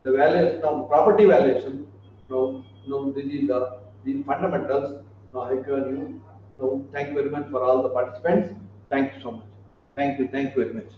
the valuation of property valuation. No, this is the fundamentals. Now I have given you. So thank you very much for all the participants. Thank you so much. Thank you very much.